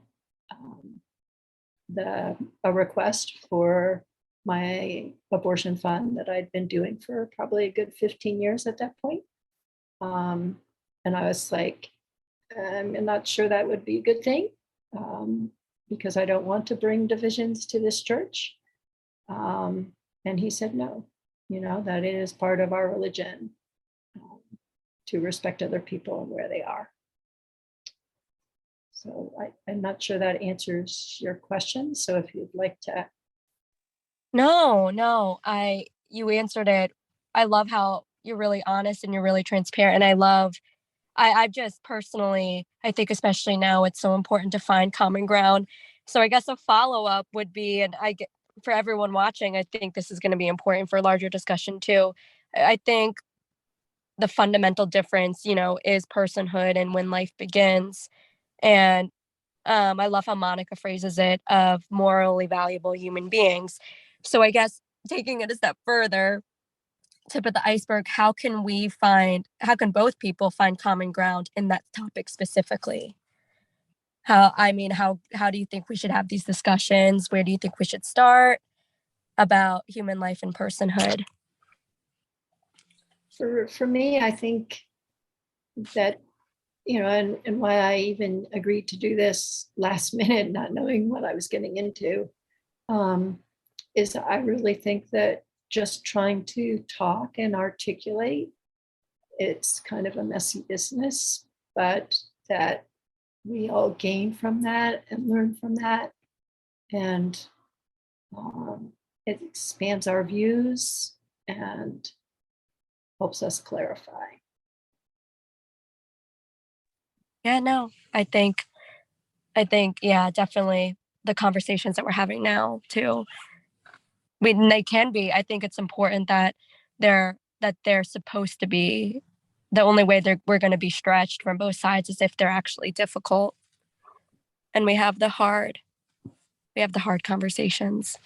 a request for my abortion fund that I'd been doing for probably a good 15 years at that point. And I was like, I'm not sure that would be a good thing, because I don't want to bring divisions to this church. And he said, no, that it is part of our religion to respect other people and where they are. So I'm not sure that answers your question. So if you'd like to. No, you answered it. I love how you're really honest and you're really transparent. And I just personally, I think especially now it's so important to find common ground. So I guess a follow-up would be, and for everyone watching, I think this is going to be important for a larger discussion too. I think the fundamental difference, is personhood and when life begins. And I love how Monica phrases it, of morally valuable human beings. So I guess taking it a step further, tip of the iceberg, how can both people find common ground in that topic specifically? How do you think we should have these discussions? Where do you think we should start about human life and personhood? For me, I think that, and why I even agreed to do this last minute, not knowing what I was getting into, is I really think that just trying to talk and articulate, it's kind of a messy business, but that we all gain from that and learn from that. And it expands our views and helps us clarify. Yeah, no, I think, yeah, definitely the conversations that we're having now too. They can be. I think it's important that they're supposed to be. The only way we're going to be stretched from both sides is if they're actually difficult, and we have the hard conversations.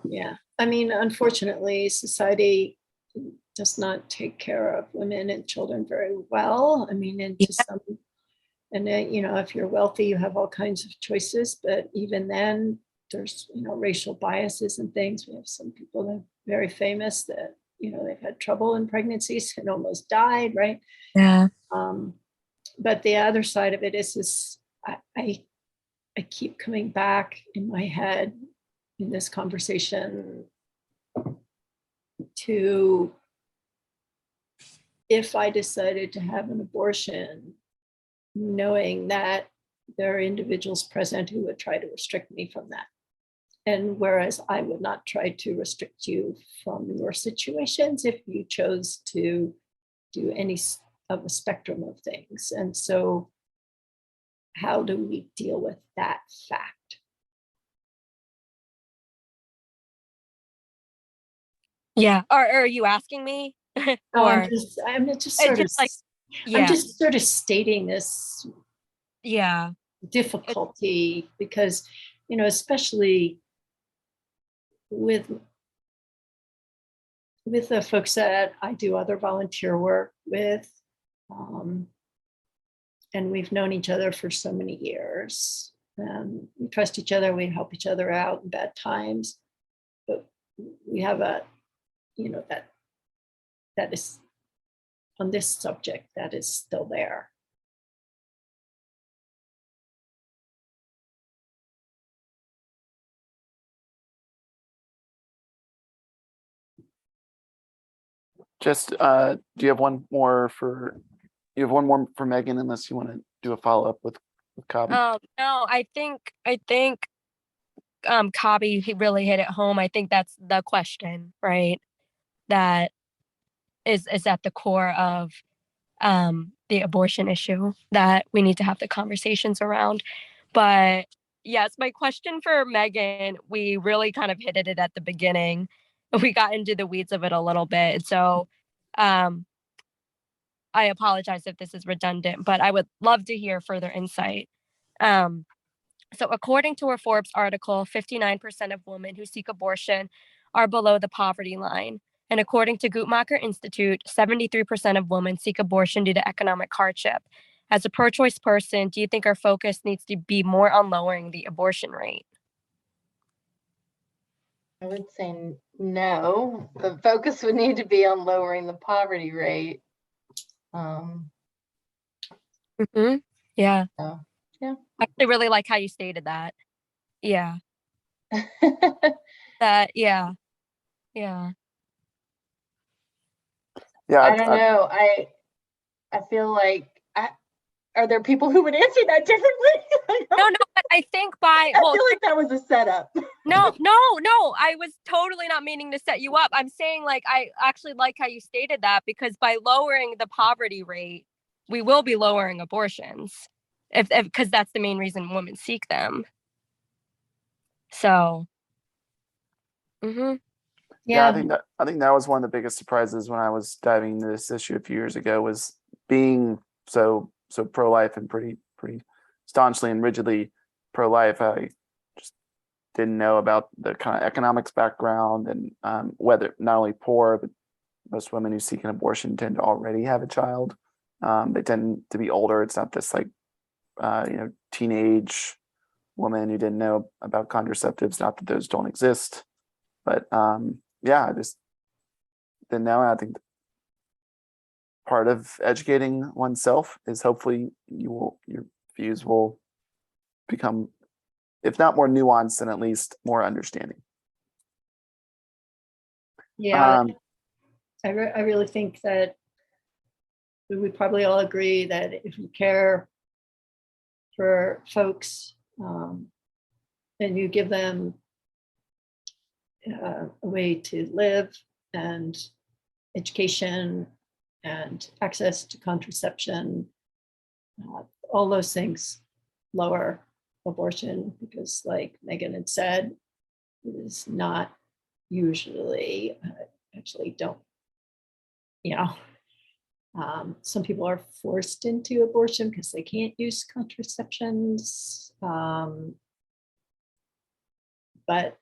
Yeah, unfortunately, society does not take care of women and children very well. If you're wealthy, you have all kinds of choices, but even then, there's racial biases and things. We have some people that are very famous that they've had trouble in pregnancies and almost died, right? Yeah. But the other side of it is I keep coming back in my head in this conversation to, if I decided to have an abortion, knowing that there are individuals present who would try to restrict me from that. And whereas I would not try to restrict you from your situations if you chose to do any of a spectrum of things. And so how do we deal with that fact? Yeah. Are you asking me? Oh, Or I'm just it's sort of, just like, I'm yeah, just sort of stating this yeah, difficulty because, you know, especially with the folks that I do other volunteer work with, and we've known each other for so many years. We trust each other, we help each other out in bad times, but we have a, you know, that is on this subject that is still there. Just do you have one more for Megan, unless you want to do a follow-up with Kabi? no, I think Kabi, he really hit it home. I think that's the question, right? That is at the core of the abortion issue that we need to have the conversations around. But yes, my question for Megan, we really kind of hit it at the beginning. We got into the weeds of it a little bit. So I apologize if this is redundant, but I would love to hear further insight. So according to a Forbes article, 59% of women who seek abortion are below the poverty line. And according to Guttmacher Institute, 73% of women seek abortion due to economic hardship. As a pro-choice person, do you think our focus needs to be more on lowering the abortion rate? I would say no. The focus would need to be on lowering the poverty rate. Mm-hmm. Yeah. So, yeah. I actually really like how you stated that. Yeah. Yeah. Yeah. Yeah, I don't know. I feel like are there people who would answer that differently? No, but I think I feel like that was a setup. No, I was totally not meaning to set you up. I'm saying, like, I actually like how you stated that, because by lowering the poverty rate, we will be lowering abortions, if because that's the main reason women seek them. So, Yeah, Yeah, I think that was one of the biggest surprises when I was diving into this issue a few years ago, was being so pro-life and pretty staunchly and rigidly pro-life. I just didn't know about the kind of economics background, and whether not only poor, but most women who seek an abortion tend to already have a child. They tend to be older. It's not this like teenage woman who didn't know about contraceptives. Not that those don't exist, but yeah, I just didn't know. I think part of educating oneself is hopefully your views will become, if not more nuanced, then at least more understanding. yeah. I really think that we probably all agree that if you care for folks, and you give them a way to live and education and access to contraception, all those things lower abortion, because like Megan had said, it is not usually, actually don't, some people are forced into abortion because they can't use contraceptions. But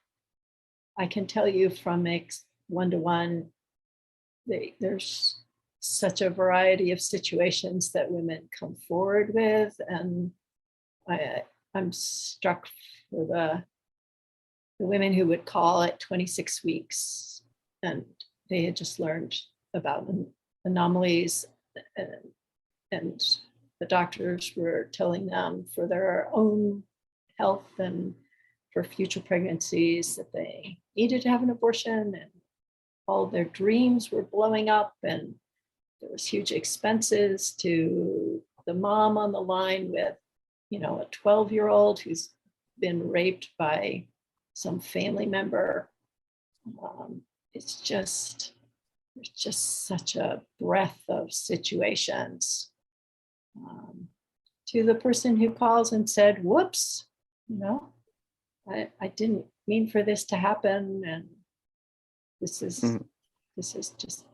I can tell you from one-to-one, there's such a variety of situations that women come forward with. And I'm struck for the women who would call at 26 weeks and they had just learned about anomalies, and the doctors were telling them for their own health and for future pregnancies that they needed to have an abortion. And all their dreams were blowing up and there was huge expenses, to the mom on the line with, a 12-year-old who's been raped by some family member. It's just, there's just such a breadth of situations. To the person who calls and said, whoops, I didn't mean for this to happen. And this is just,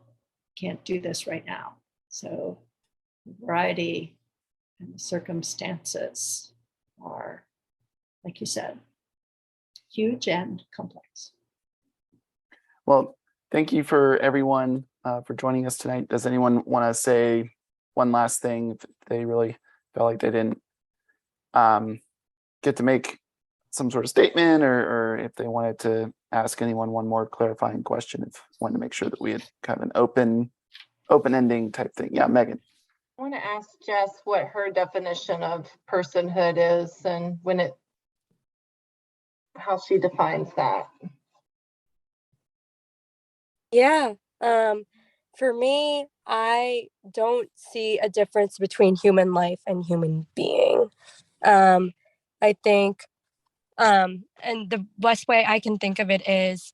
can't do this right now. So the variety and the circumstances are, like you said, huge and complex. Well, thank you for everyone for joining us tonight. Does anyone want to say one last thing if they really felt like they didn't get to make some sort of statement, or if they wanted to ask anyone one more clarifying question, if wanted to make sure that we had kind of an open ending type thing? Yeah, Megan. I want to ask Jess what her definition of personhood is and how she defines that. Yeah. For me, I don't see a difference between human life and human being. I think, and the best way I can think of it is,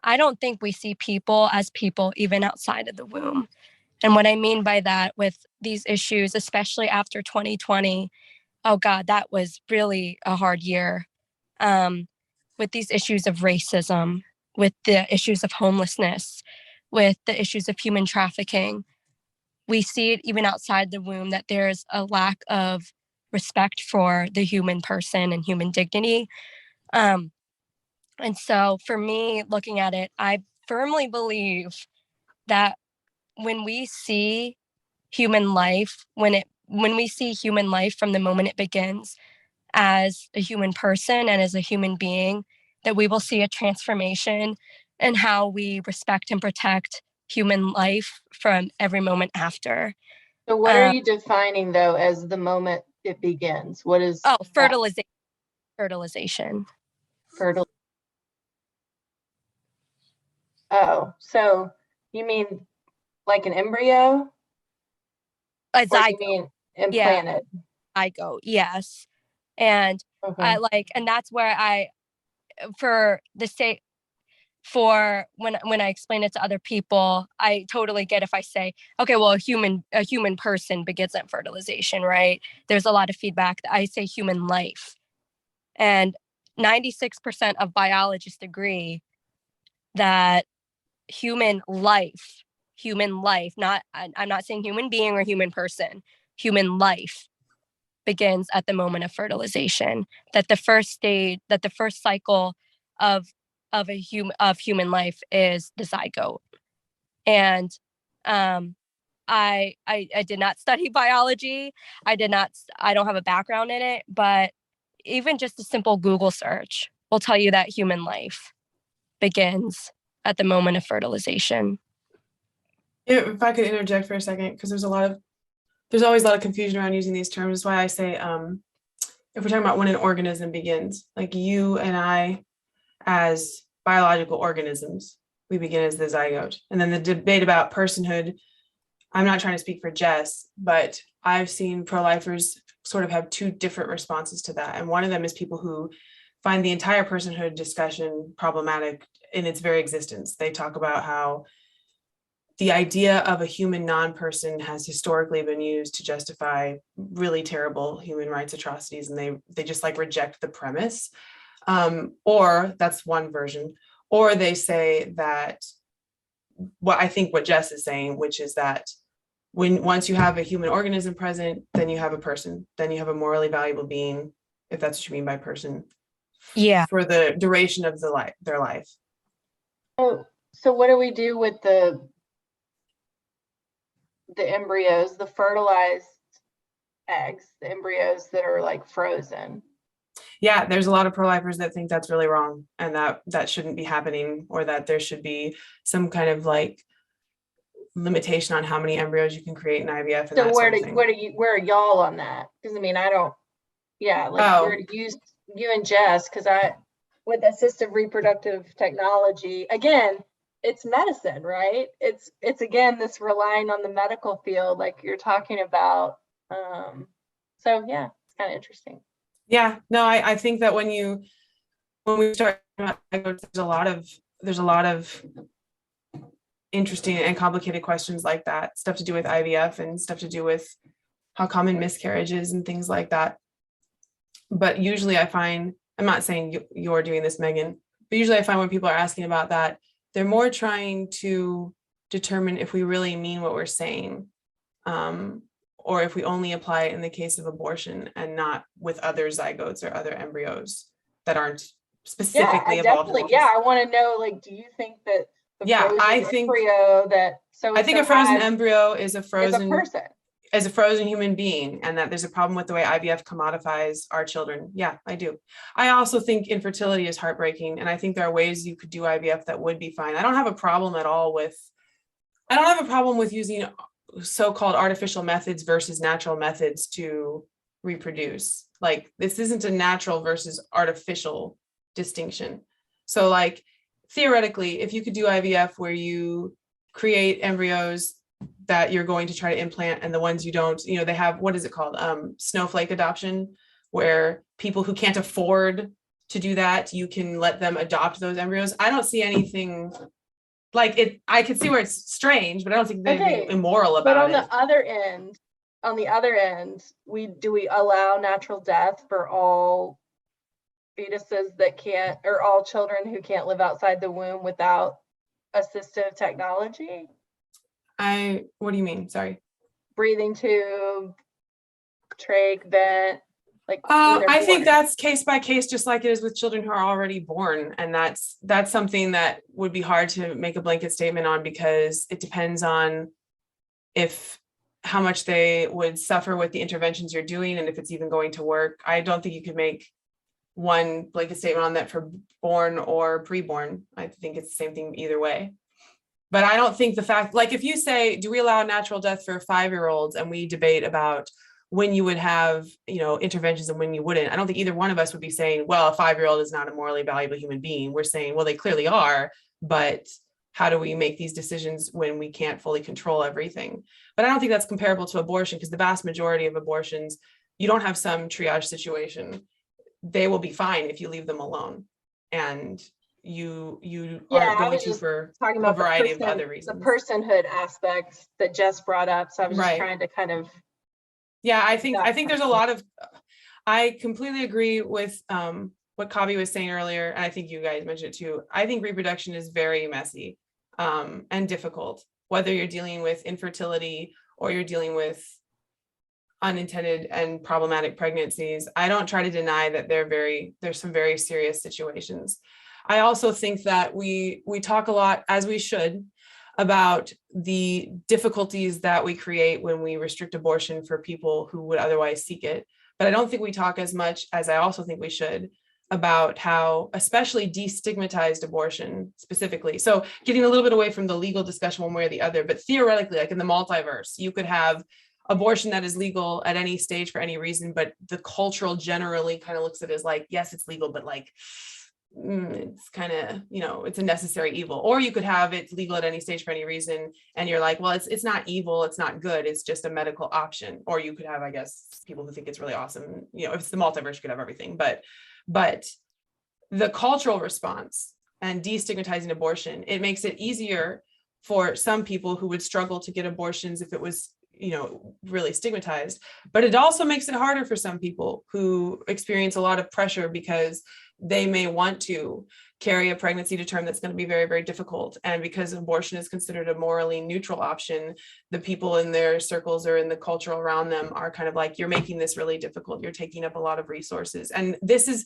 I don't think we see people as people even outside of the womb. And what I mean by that, with these issues, especially after 2020, oh God, that was really a hard year. With these issues of racism, with the issues of homelessness, with the issues of human trafficking, we see it even outside the womb, that there's a lack of respect for the human person and human dignity. And so for me, looking at it, I firmly believe that when we see human life, when we see human life from the moment it begins as a human person and as a human being, that we will see a transformation in how we respect and protect human life from every moment after. So what are you defining though as the moment it begins? What is fertilization. Oh, so you mean like an embryo? As or I you mean implanted? I go, yes. And Okay. and that's where for the sake, for when I explain it to other people, I totally get if I say, okay, well, a human person begins at fertilization, right? There's a lot of feedback that I say human life. And 96% of biologists agree that human life, I'm not saying human being or human person, human life begins at the moment of fertilization. That the first cycle of human life is the zygote. And I did not study biology. I don't have a background in it, but even just a simple Google search will tell you that human life begins at the moment of fertilization. If I could interject for a second, because there's always a lot of confusion around using these terms. That's why I say, if we're talking about when an organism begins, like you and I, as biological organisms, we begin as the zygote. And then the debate about personhood, I'm not trying to speak for Jess, but I've seen pro-lifers sort of have two different responses to that. And one of them is people who find the entire personhood discussion problematic in its very existence. They talk about how the idea of a human non-person has historically been used to justify really terrible human rights atrocities, and they just like reject the premise. Or that's one version. Or they say that what Jess is saying, which is that once you have a human organism present, then you have a person, then you have a morally valuable being, if that's what you mean by person. Yeah. For the duration of their life. So what do we do with the embryos, the fertilized eggs, the embryos that are like frozen? Yeah, there's a lot of pro-lifers that think that's really wrong, and that shouldn't be happening, or that there should be some kind of like limitation on how many embryos you can create in IVF. And so where are y'all on that? Because I mean, I don't. Yeah, like where do you and Jess? Because with assistive reproductive technology, again, it's medicine, right? It's again, this relying on the medical field, like you're talking about. So yeah, it's kind of interesting. Yeah, no, I think that when we start, there's a lot of interesting and complicated questions like that, stuff to do with IVF and stuff to do with how common miscarriage is and things like that. But usually I find, I'm not saying you're doing this, Megan, but usually I find when people are asking about that, they're more trying to determine if we really mean what we're saying, or if we only apply it in the case of abortion and not with other zygotes or other embryos that aren't specifically evolved. Yeah, I want to know, like, do you think that the embryo that I think a frozen embryo is a frozen person, as a frozen human being, and that there's a problem with the way IVF commodifies our children. Yeah, I do. I also think infertility is heartbreaking, and I think there are ways you could do IVF that would be fine. I don't have a problem at all with using so-called artificial methods versus natural methods to reproduce. Like, this isn't a natural versus artificial distinction. So like, theoretically, if you could do IVF where you create embryos that you're going to try to implant, and the ones you don't, they have, what is it called? Snowflake adoption, where people who can't afford to do that, you can let them adopt those embryos. I don't see anything like it. I could see where it's strange, but I don't think there's anything immoral about it. But on the other end, we allow natural death for all fetuses that can't, or all children who can't live outside the womb without assistive technology? What do you mean? Sorry. Breathing tube, trach, vent, like. I think that's case by case, just like it is with children who are already born. And that's something that would be hard to make a blanket statement on, because it depends on how much they would suffer with the interventions you're doing, and if it's even going to work. I don't think you could make one blanket statement on that for born or preborn. I think it's the same thing either way. But I don't think the fact, like, if you say, do we allow natural death for 5-year-olds, and we debate about when you would have, interventions and when you wouldn't, I don't think either one of us would be saying, well, a 5-year-old is not a morally valuable human being. We're saying, well, they clearly are, but how do we make these decisions when we can't fully control everything? But I don't think that's comparable to abortion, because the vast majority of abortions, you don't have some triage situation. They will be fine if you leave them alone, and you are going to for a variety of other reasons. The personhood aspect that Jess brought up. So I was just trying to kind of. Yeah, I think there's a lot of, I completely agree with what Kabi was saying earlier, and I think you guys mentioned it too. I think reproduction is very messy and difficult, whether you're dealing with infertility or you're dealing with unintended and problematic pregnancies. I don't try to deny that there's some very serious situations. I also think that we talk a lot, as we should, about the difficulties that we create when we restrict abortion for people who would otherwise seek it. But I don't think we talk as much as I also think we should about how, especially destigmatized abortion specifically. So getting a little bit away from the legal discussion one way or the other, but theoretically, like in the multiverse, you could have abortion that is legal at any stage for any reason, but the cultural generally kind of looks at it as like, yes, it's legal, but like, it's kind of, it's a necessary evil. Or you could have it legal at any stage for any reason, and you're like, well, it's not evil, it's not good, it's just a medical option. Or you could have, I guess, people who think it's really awesome. If it's the multiverse, you could have everything. But the cultural response and destigmatizing abortion, it makes it easier for some people who would struggle to get abortions if it was really stigmatized. But it also makes it harder for some people who experience a lot of pressure because they may want to carry a pregnancy to term that's going to be very, very difficult. And because abortion is considered a morally neutral option, the people in their circles or in the culture around them are kind of like, you're making this really difficult. You're taking up a lot of resources. And this is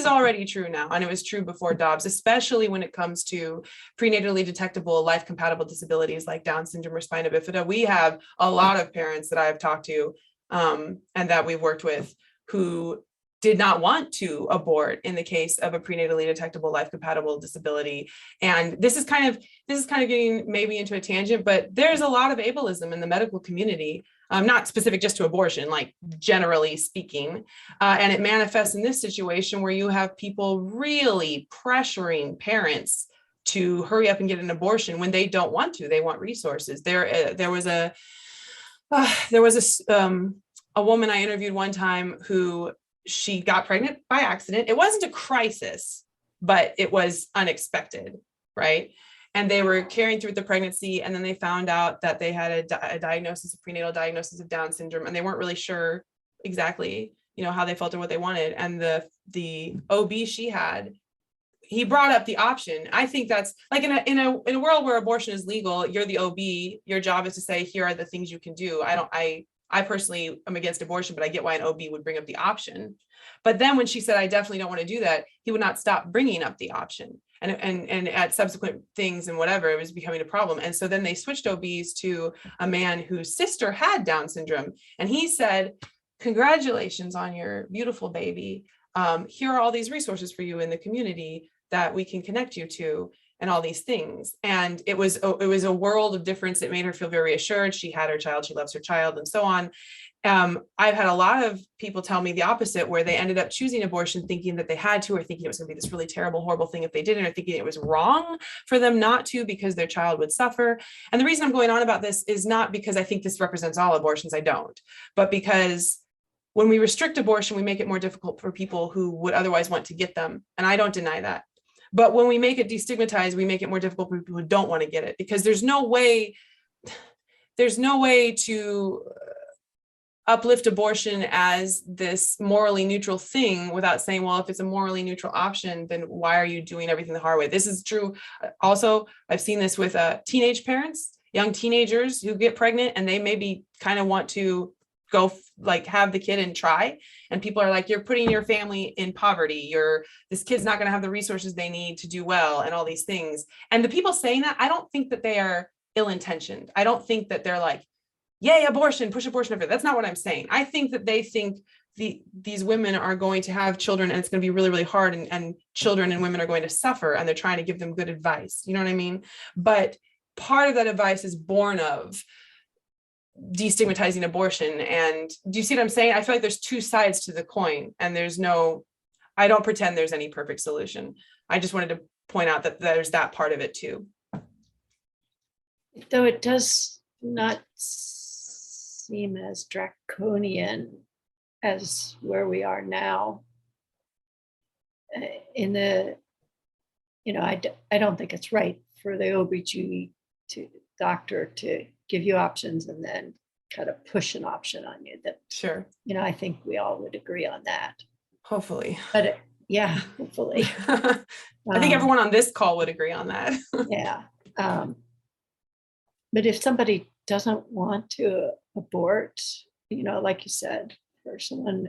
already true now. And it was true before Dobbs, especially when it comes to prenatally detectable life compatible disabilities like Down syndrome or spina bifida. We have a lot of parents that I've talked to and that we've worked with who did not want to abort in the case of a prenatally detectable life compatible disability. And this is kind of getting maybe into a tangent, but there's a lot of ableism in the medical community not specific just to abortion, like generally speaking. And it manifests in this situation where you have people really pressuring parents to hurry up and get an abortion when they don't want to. They want resources. There was a woman I interviewed one time who she got pregnant by accident. It wasn't a crisis, but it was unexpected, right? And they were carrying through the pregnancy, and then they found out that they had a diagnosis, a prenatal diagnosis of Down syndrome, and they weren't really sure exactly, how they felt or what they wanted. And the OB she had, he brought up the option. I think that's like in a world where abortion is legal, you're the OB, your job is to say, here are the things you can do. I personally am against abortion, but I get why an OB would bring up the option. But then when she said, I definitely don't want to do that, he would not stop bringing up the option. And at subsequent things and whatever, it was becoming a problem. And so then they switched OBs to a man whose sister had Down syndrome. And he said, congratulations on your beautiful baby. Here are all these resources for you in the community that we can connect you to, and all these things. And it was a world of difference. It made her feel very reassured. She had her child, she loves her child, and so on. I've had a lot of people tell me the opposite, where they ended up choosing abortion thinking that they had to, or thinking it was going to be this really terrible, horrible thing if they didn't, or thinking it was wrong for them not to because their child would suffer. And the reason I'm going on about this is not because I think this represents all abortions, I don't, but because when we restrict abortion, we make it more difficult for people who would otherwise want to get them. And I don't deny that. But when we make it destigmatized, we make it more difficult for people who don't want to get it, because there's no way to uplift abortion as this morally neutral thing without saying, well, if it's a morally neutral option, then why are you doing everything the hard way? This is true. Also, I've seen this with teenage parents, young teenagers who get pregnant, and they maybe kind of want to go have the kid and try. And people are like, you're putting your family in poverty. This kid's not going to have the resources they need to do well, and all these things. And the people saying that, I don't think that they are ill-intentioned. I don't think that they're like, yay, abortion, push abortion over. That's not what I'm saying. I think that they think these women are going to have children, and it's going to be really, really hard, and children and women are going to suffer, and they're trying to give them good advice. You know what I mean? But part of that advice is born of destigmatizing abortion. And do you see what I'm saying? I feel like there's two sides to the coin, and I don't pretend there's any perfect solution. I just wanted to point out that there's that part of it too. Though it does not seem as draconian as where we are now. I don't think it's right for the OB/GYN doctor to give you options and then kind of push an option on you. That, sure. I think we all would agree on that. Hopefully. But yeah, hopefully. I think everyone on this call would agree on that. Yeah. But if somebody doesn't want to abort, like you said, for someone,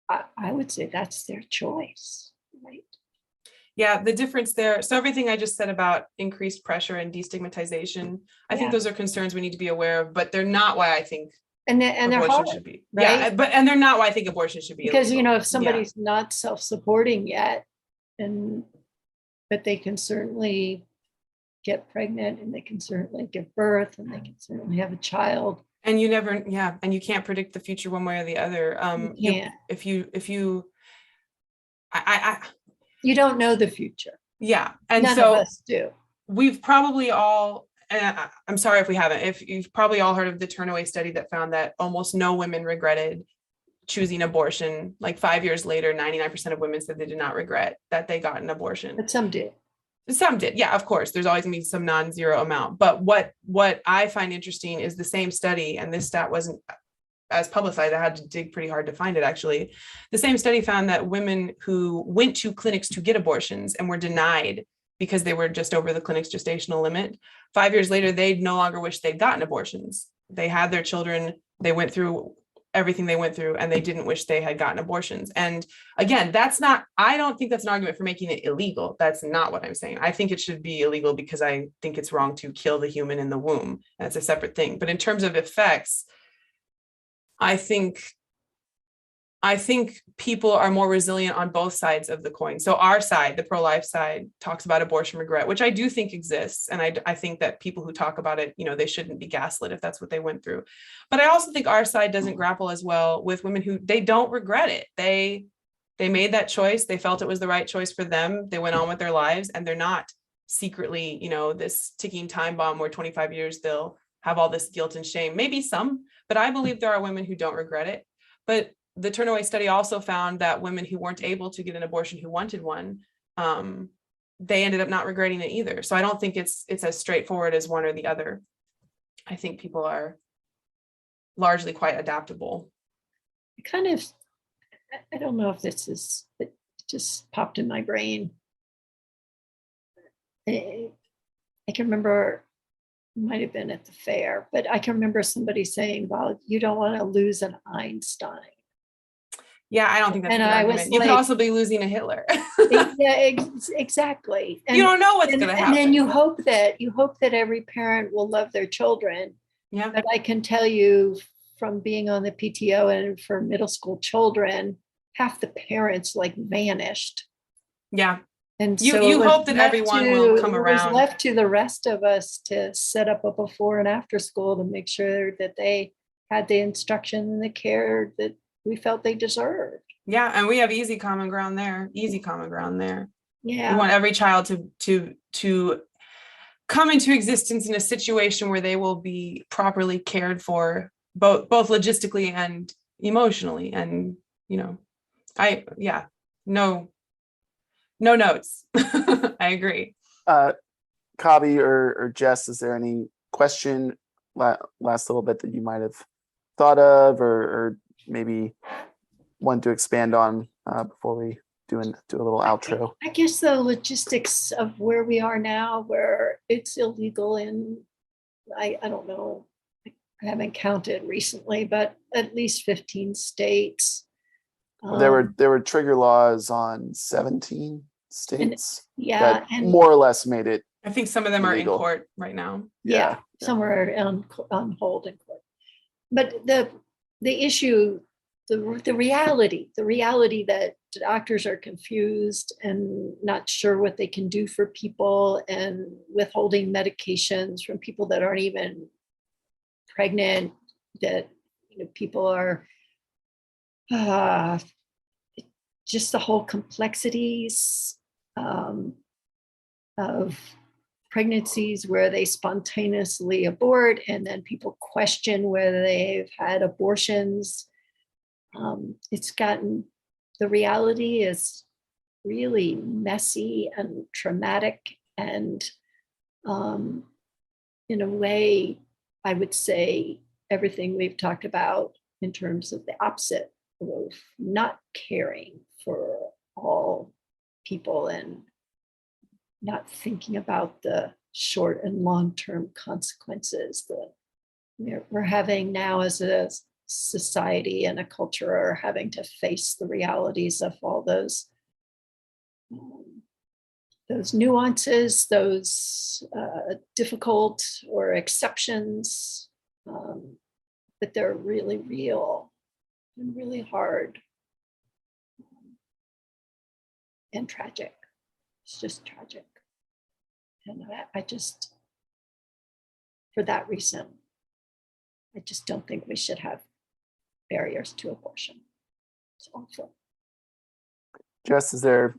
I would say that's their choice, right? Yeah, the difference there. So everything I just said about increased pressure and destigmatization, I think those are concerns we need to be aware of, but they're not why I think they're hard, should be. right? Yeah, and they're not why I think abortion should be because illegal. If somebody's not self-supporting yet, but they can certainly get pregnant, and they can certainly give birth, and they can certainly have a child. And you never, and you can't predict the future one way or the other. You don't know the future. Yeah. And none so of us do. We've probably all, and I'm sorry if we haven't, if you've probably all heard of the Turnaway study that found that almost no women regretted choosing abortion. Like 5 years later, 99% of women said they did not regret that they got an abortion. But some did. Some did. Yeah, of course. There's always gonna be some non-zero amount. But what I find interesting is the same study, and this stat wasn't as publicized. I had to dig pretty hard to find it, actually. The same study found that women who went to clinics to get abortions and were denied because they were just over the clinic's gestational limit, 5 years later, they no longer wish they'd gotten abortions. They had their children, they went through everything they went through, and they didn't wish they had gotten abortions. And again, I don't think that's an argument for making it illegal. That's not what I'm saying. I think it should be illegal because I think it's wrong to kill the human in the womb. That's a separate thing. But in terms of effects, I think I think people are more resilient on both sides of the coin. So our side, the pro-life side, talks about abortion regret, which I do think exists. And I think that people who talk about it, they shouldn't be gaslit if that's what they went through. But I also think our side doesn't grapple as well with women who they don't regret it. They made that choice. They felt it was the right choice for them. They went on with their lives, and they're not secretly, this ticking time bomb where 25 years they'll have all this guilt and shame. Maybe some, but I believe there are women who don't regret it. But the Turnaway study also found that women who weren't able to get an abortion, who wanted one, they ended up not regretting it either. So I don't think it's as straightforward as one or the other. I think people are largely quite adaptable. I don't know if it just popped in my brain. I can remember, it might have been at the fair, but I can remember somebody saying, well, you don't want to lose an Einstein. Yeah, I don't think that's And a good I argument. was You could like- also be losing a Hitler. Yeah, exactly. You don't know what's And going to then happen. you hope that every parent will love their children. Yeah. But I can tell you from being on the PTO and for middle school children, half the parents like vanished. Yeah. And You so it was hope that left everyone will come It around. was left to the rest of us to set up a before and after school to make sure that they had the instruction and the care that we felt they deserved. Yeah, and we have easy common ground there. Easy common ground there. Yeah. We want every child to come into existence in a situation where they will be properly cared for, both logistically and emotionally. And no notes. I agree. Kabi or Jess, is there any question last little bit that you might have thought of or maybe want to expand on before we do a little outro? I guess the logistics of where we are now, where it's illegal in, I don't know, I haven't counted recently, but at least 15 states. There were trigger laws on 17 states Yeah, that more or less made it. I think some of them are in Illegal. court right now. Yeah, some are on hold in court. But the issue, the reality that doctors are confused and not sure what they can do for people and withholding medications from people that aren't even pregnant, that people are just the whole complexities of pregnancies where they spontaneously abort and then people question whether they've had abortions. The reality is really messy and traumatic, and in a way, I would say everything we've talked about in terms of the opposite of not caring for all people and not thinking about the short and long-term consequences that we're having now as a society and a culture are having to face the realities of all those nuances, those difficult or exceptions, but they're really real and really hard and tragic. It's just tragic. And I just, for that reason, I just don't think we should have barriers to abortion. It's awful. Jess, is there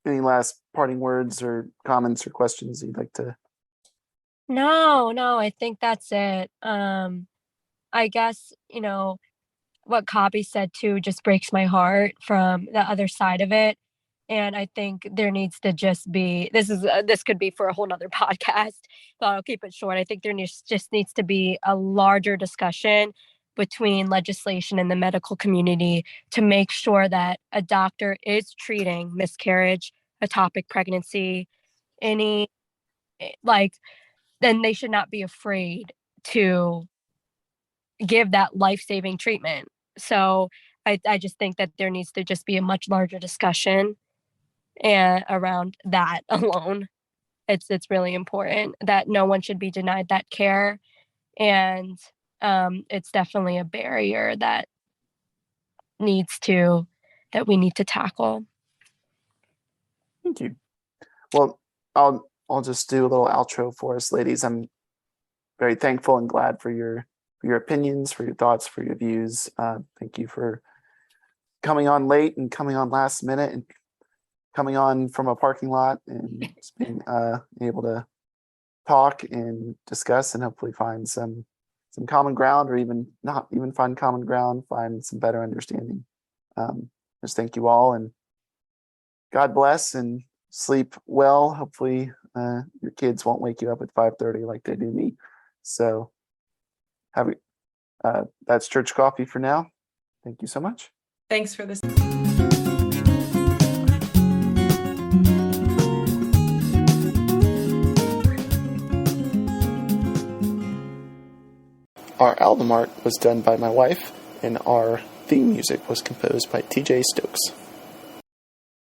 any last parting words or comments or questions you'd like to? No, I think that's it. I guess, what Kabi said too just breaks my heart from the other side of it. And I think there needs to just be, this could be for a whole nother podcast, but I'll keep it short. I think there just needs to be a larger discussion between legislation and the medical community to make sure that a doctor is treating miscarriage, ectopic pregnancy, then they should not be afraid to give that life-saving treatment. So I just think that there needs to just be a much larger discussion and around that alone. It's really important that no one should be denied that care. And it's definitely a barrier that we need to tackle. Thank you. Well, I'll just do a little outro for us, ladies. I'm very thankful and glad for your opinions, for your thoughts, for your views. Thank you for coming on late and coming on last minute and coming on from a parking lot and just being able to talk and discuss and hopefully find some common ground, or even not even find common ground, find some better understanding. Just thank you all, and God bless, and sleep well. Hopefully your kids won't wake you up at 5:30 like they do me. So that's church coffee for now. Thank you so much. Thanks for this. Our album art was done by my wife, and our theme music was composed by TJ Stokes.